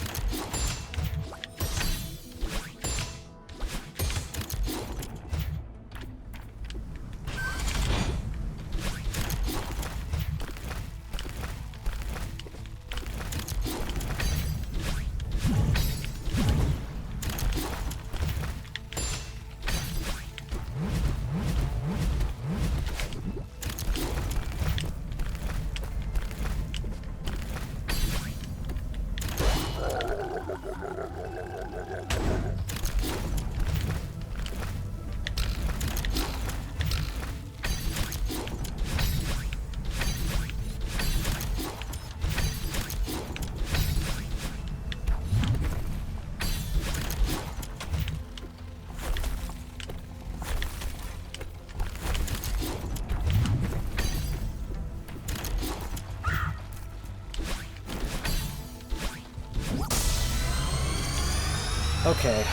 Okay.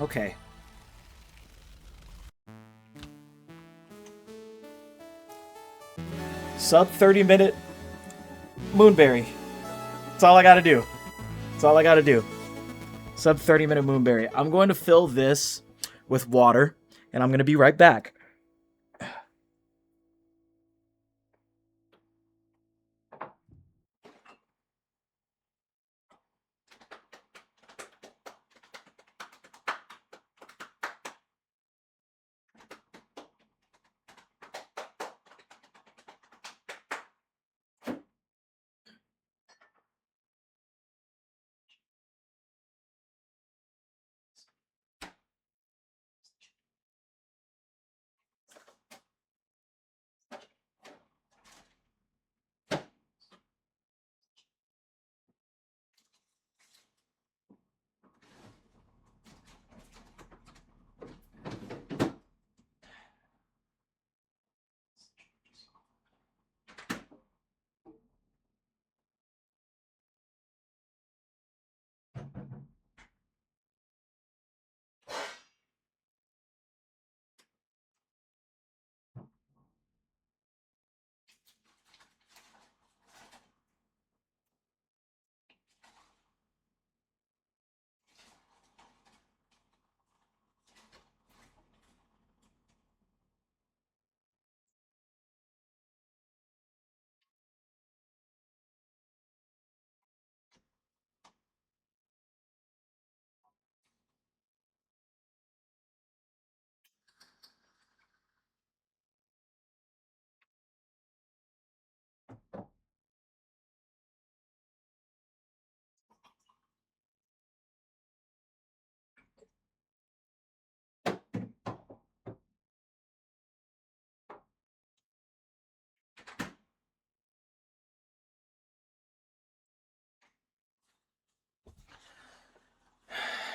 Okay. Sub 30-minute Moonberry. That's all I gotta do. That's all I gotta do. Sub 30-minute Moonberry. I'm going to fill this with water, and I'm gonna be right back.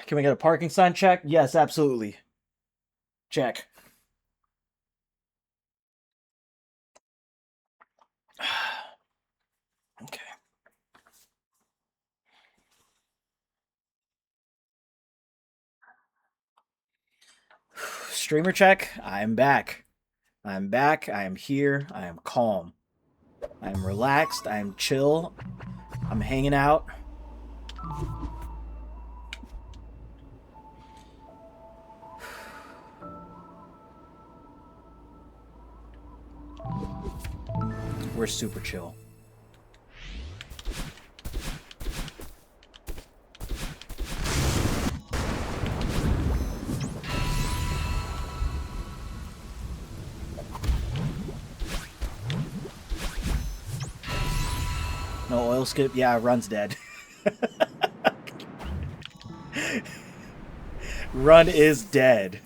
Can we get a parking sign check? Yes, absolutely. Check. Okay. Streamer check. I'm back. I'm back. I am here. I am calm. I am relaxed. I am chill. I'm hanging out. We're super chill. No oil skip? Yeah, Run's dead. Run is dead.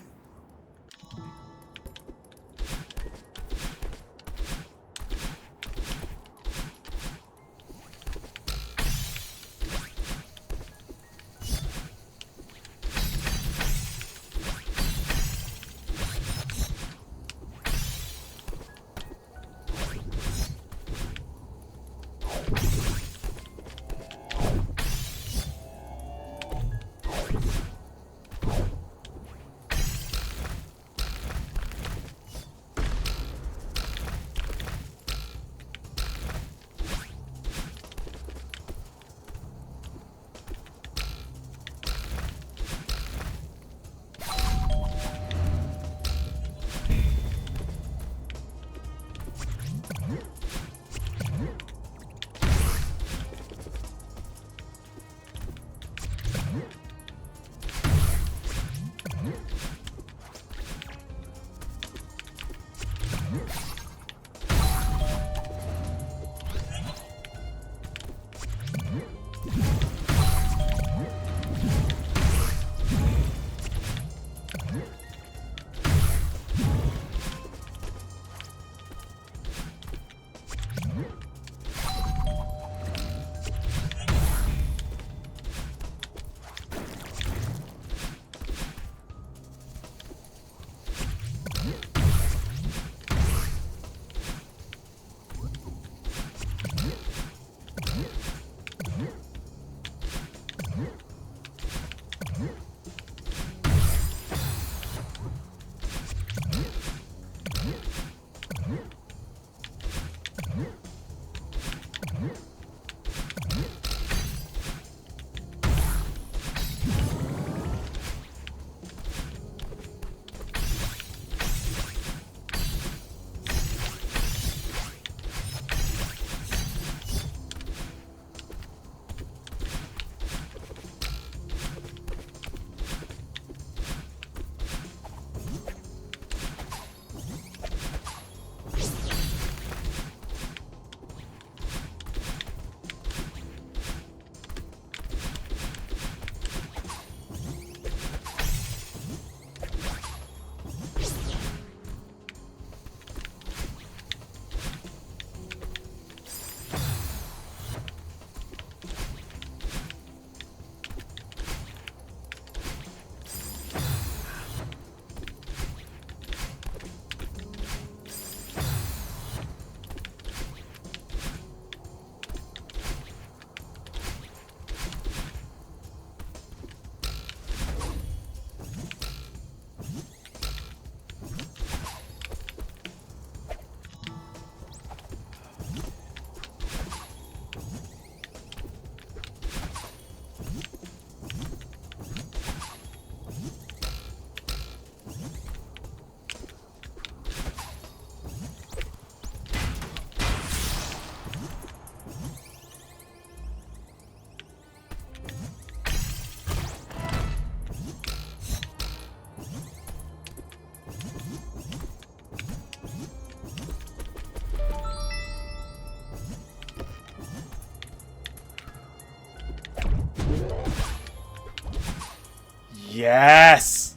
Yes!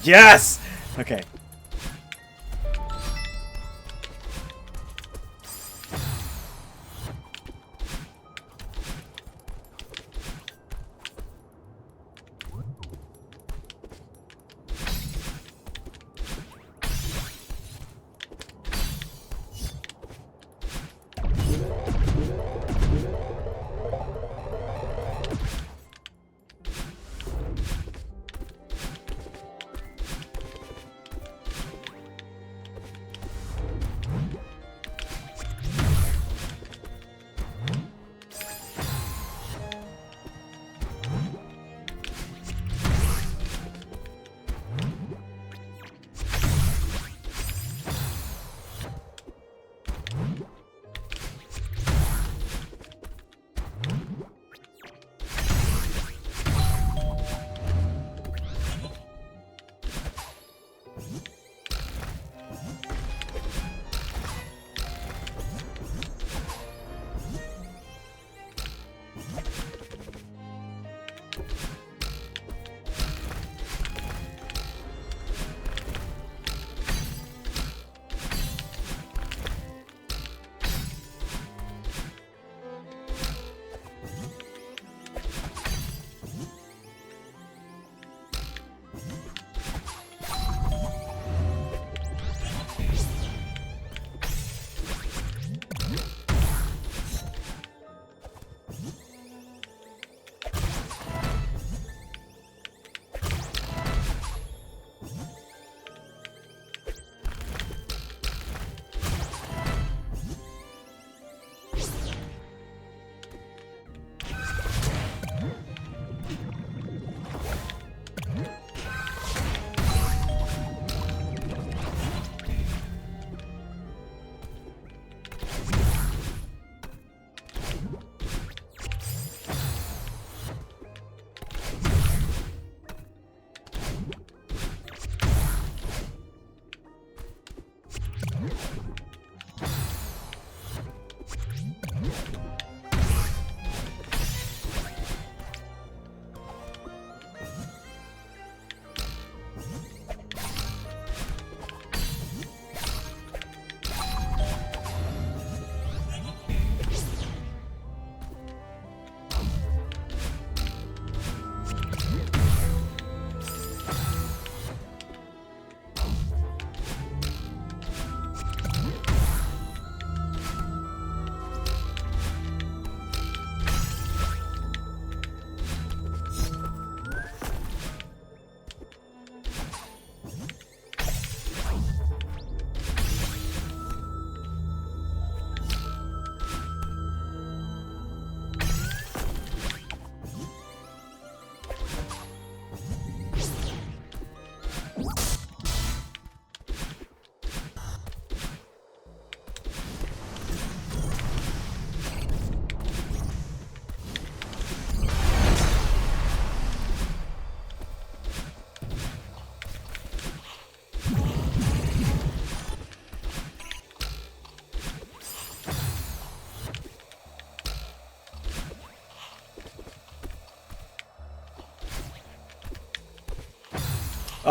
Yes! Okay.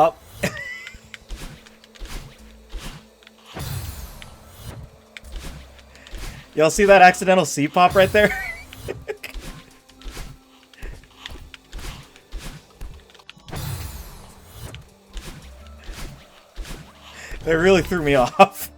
Oh. Y'all see that accidental C-pop right there? That really threw me off.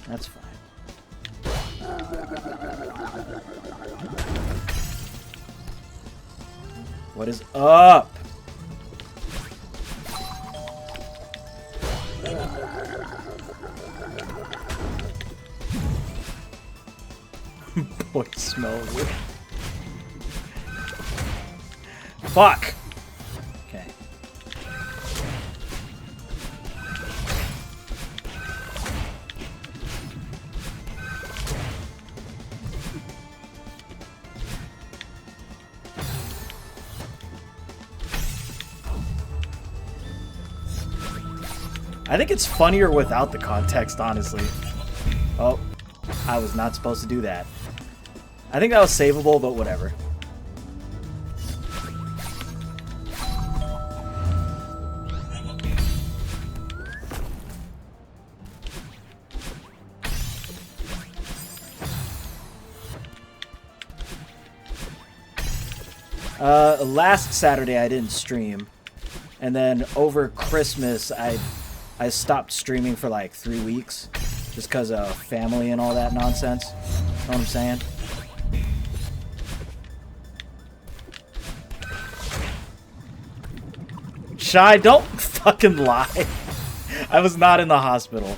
That's fine. What is up? Boy smells it. Fuck! Okay. I think it's funnier without the context, honestly. Oh, I was not supposed to do that. I think that was savable, but whatever. Last Saturday I didn't stream, and then over Christmas I stopped streaming for like 3 weeks, just because of family and all that nonsense. Know what I'm saying? Shy, don't fucking lie. I was not in the hospital.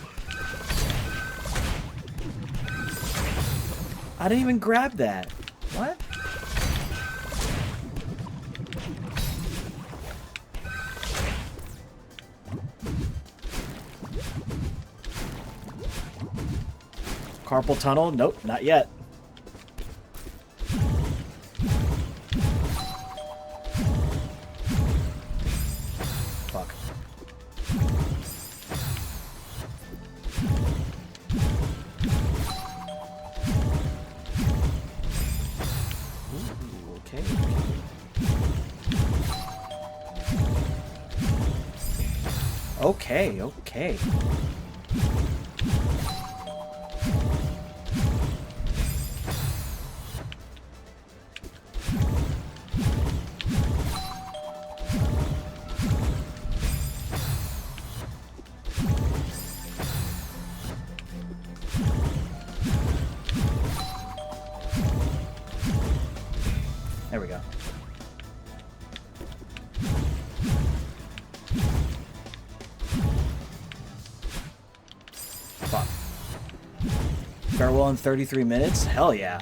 I didn't even grab that. What? Carpal tunnel? Nope, not yet. Fuck. Ooh, okay. Okay, okay. There we go. Fuck. Farewell in 33 minutes? Hell yeah.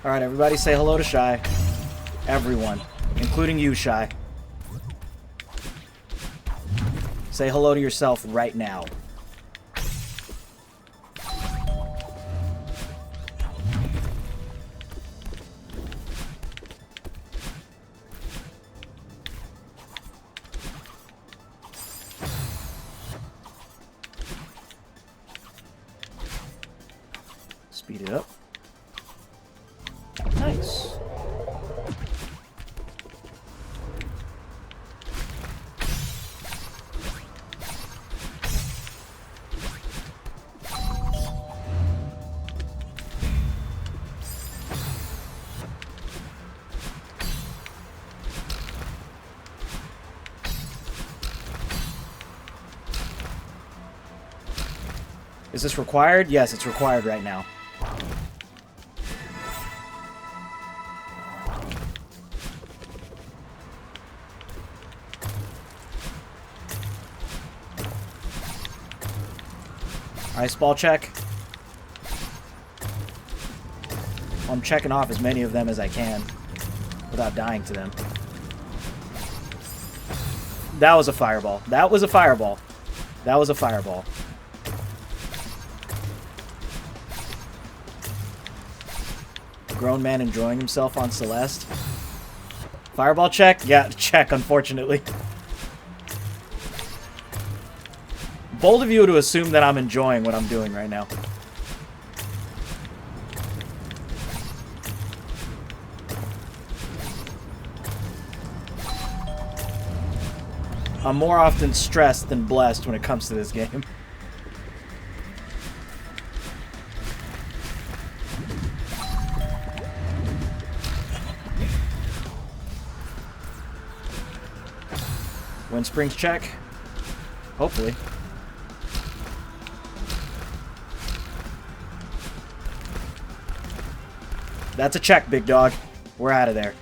Alright, everybody say hello to Shy. Everyone. Including you, Shy. Say hello to yourself right now. Speed it up. Nice. Is this required? Yes, it's required right now. Ice ball check. I'm checking off as many of them as I can without dying to them. That was a fireball. That was a fireball. That was a fireball. Grown man enjoying himself on Celeste. Fireball check? Yeah, check, unfortunately. Bold of you to assume that I'm enjoying what I'm doing right now. I'm more often stressed than blessed when it comes to this game. Wind springs check. Hopefully. That's a check, big dog. We're out of there.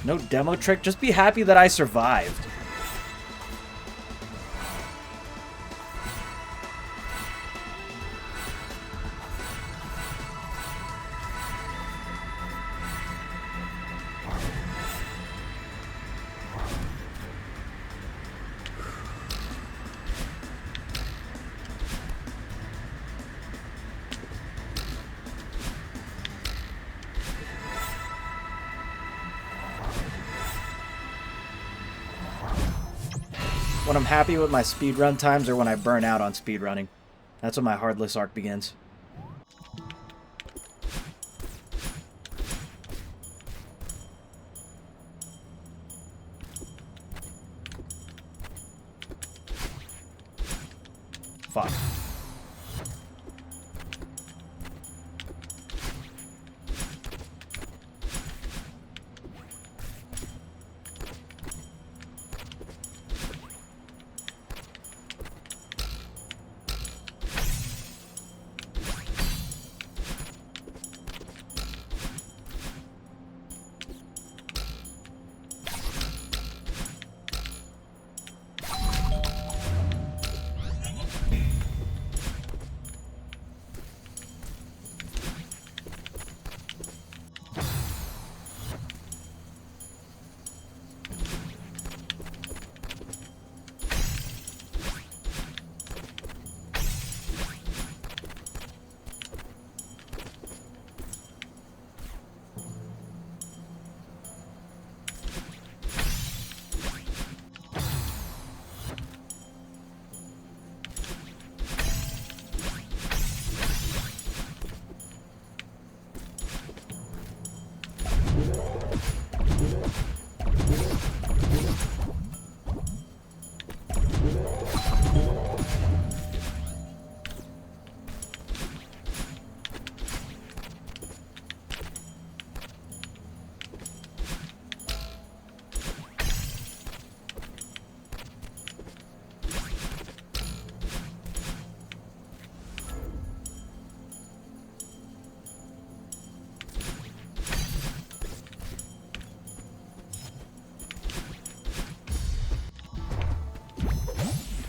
No demo trick? Just be happy that I survived. When I'm happy with my speedrun times or when I burn out on speedrunning. That's when my Heartless arc begins. Fuck.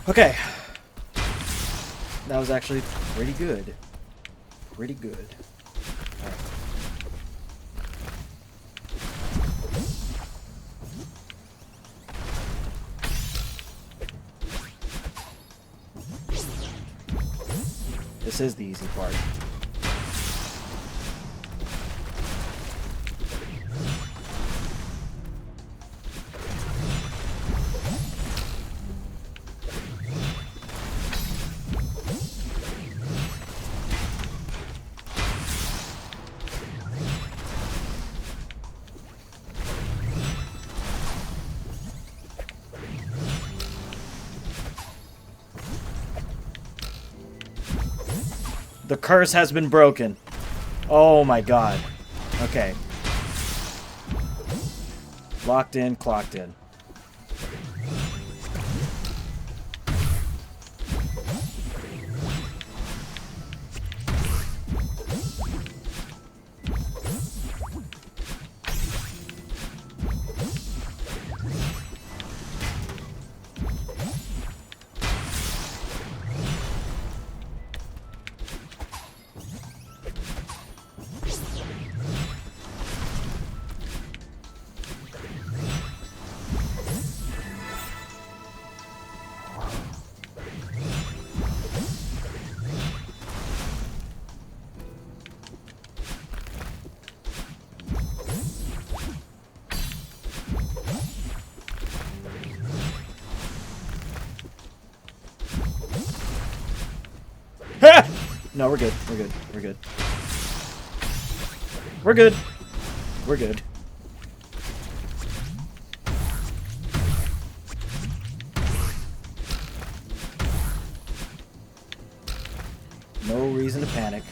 Okay. That was actually pretty good. Pretty good. All right. This is the easy part. The curse has been broken. Oh my god. Okay. Locked in, clocked in. No, we're good. We're good. We're good. We're good. We're good. No reason to panic.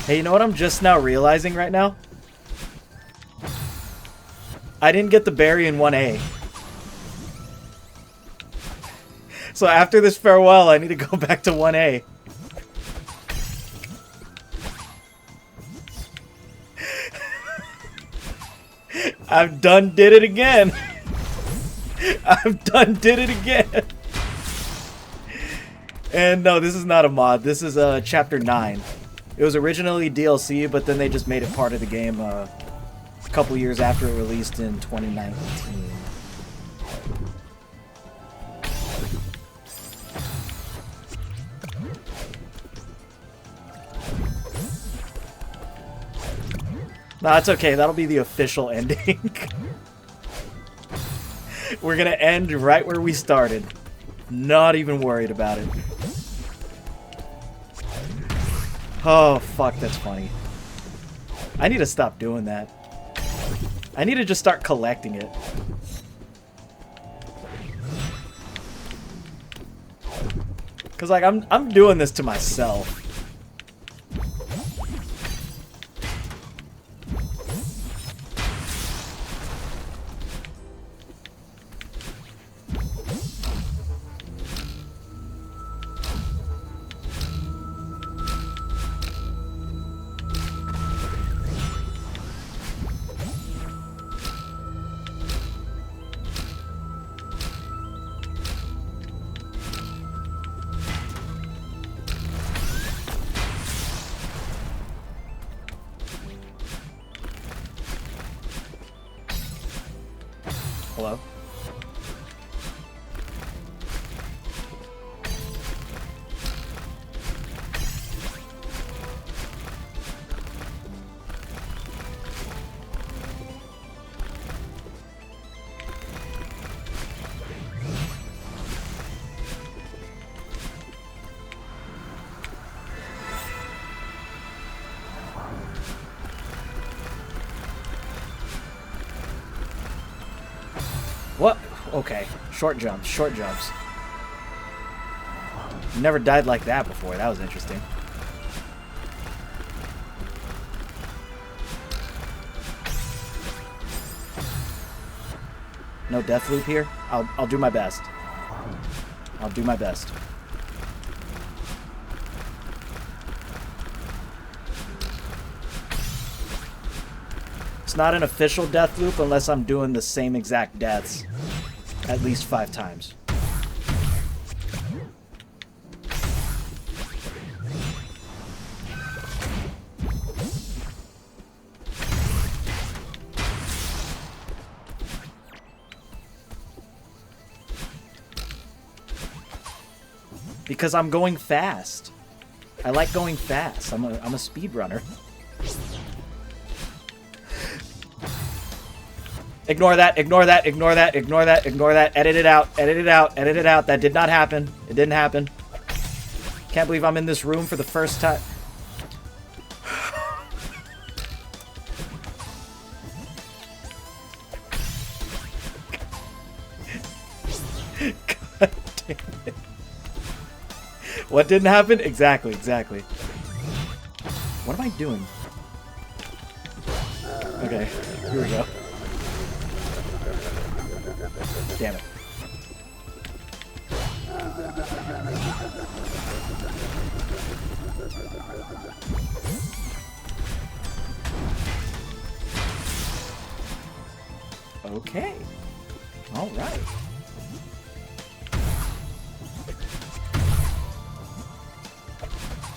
Hey, you know what I'm just now realizing right now? I didn't get the berry in 1A. So after this farewell, I need to go back to 1A. I've done did it again. I've done did it again. And no, this is not a mod. This is chapter 9. It was originally DLC, but then they just made it part of the game a couple years after it released in 2019. Nah, it's okay. That'll be the official ending. We're gonna end right where we started. Not even worried about it. Oh, fuck, that's funny. I need to stop doing that. I need to just start collecting it. Cause like I'm doing this to myself. Hello? What? Okay. Short jumps. Short jumps. Never died like that before. That was interesting. No death loop here? I'll do my best. I'll do my best. It's not an official death loop unless I'm doing the same exact deaths at least 5 times. Because I'm going fast. I like going fast. I'm a speed runner. Ignore that, ignore that, ignore that, ignore that, ignore that. Edit it out, edit it out, edit it out. That did not happen. It didn't happen. Can't believe I'm in this room for the first time. God damn it. What didn't happen? Exactly, exactly. What am I doing? Okay, here we go. Damn it. Okay. All right.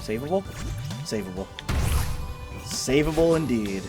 Savable? Savable. Savable indeed.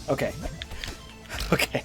Okay. Okay.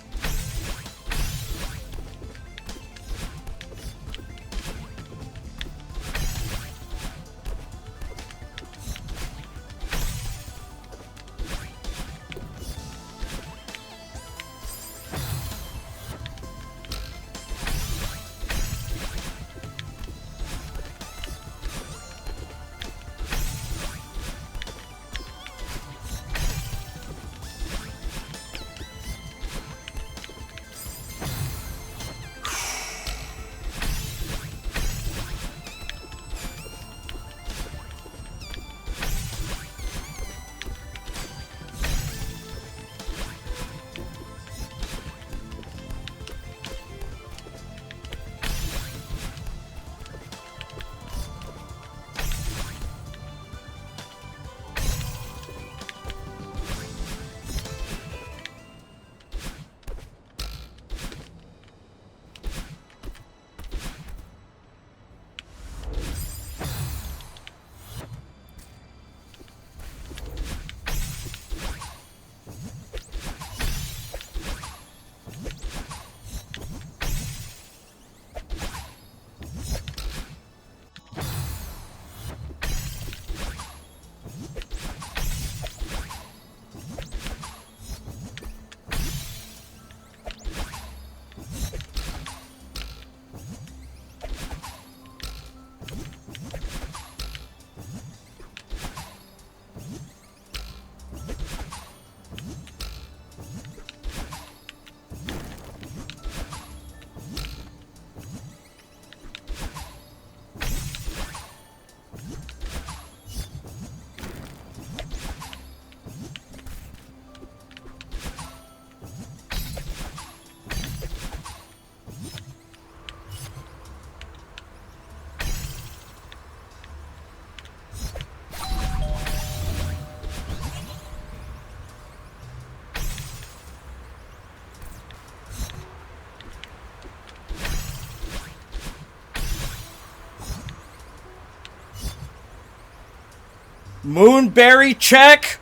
Moonberry check.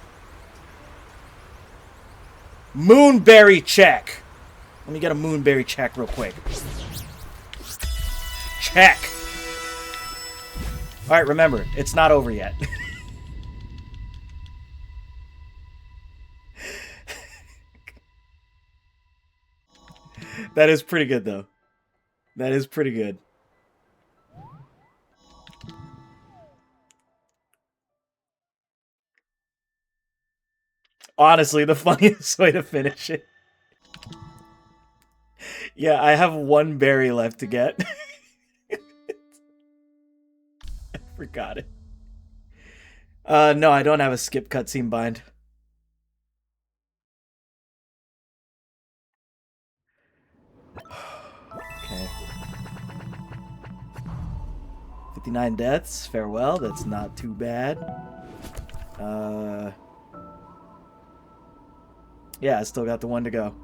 Moonberry check. Let me get a Moonberry check real quick. Check. All right, remember, it's not over yet. That is pretty good, though. That is pretty good. Honestly, the funniest way to finish it. Yeah, I have one berry left to get. I forgot it. No, I don't have a skip cutscene bind. Okay. 59 deaths. Farewell. That's not too bad. Yeah, I still got the one to go.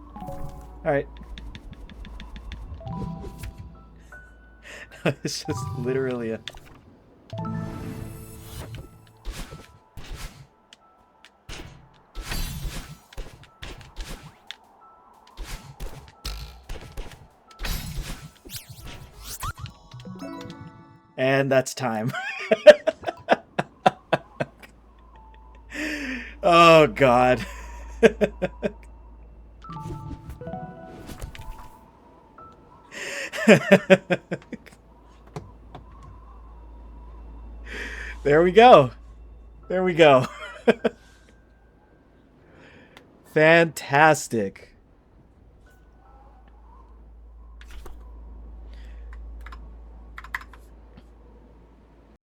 Alright. It's just literally a... And that's time. Oh, God. There we go. There we go. Fantastic.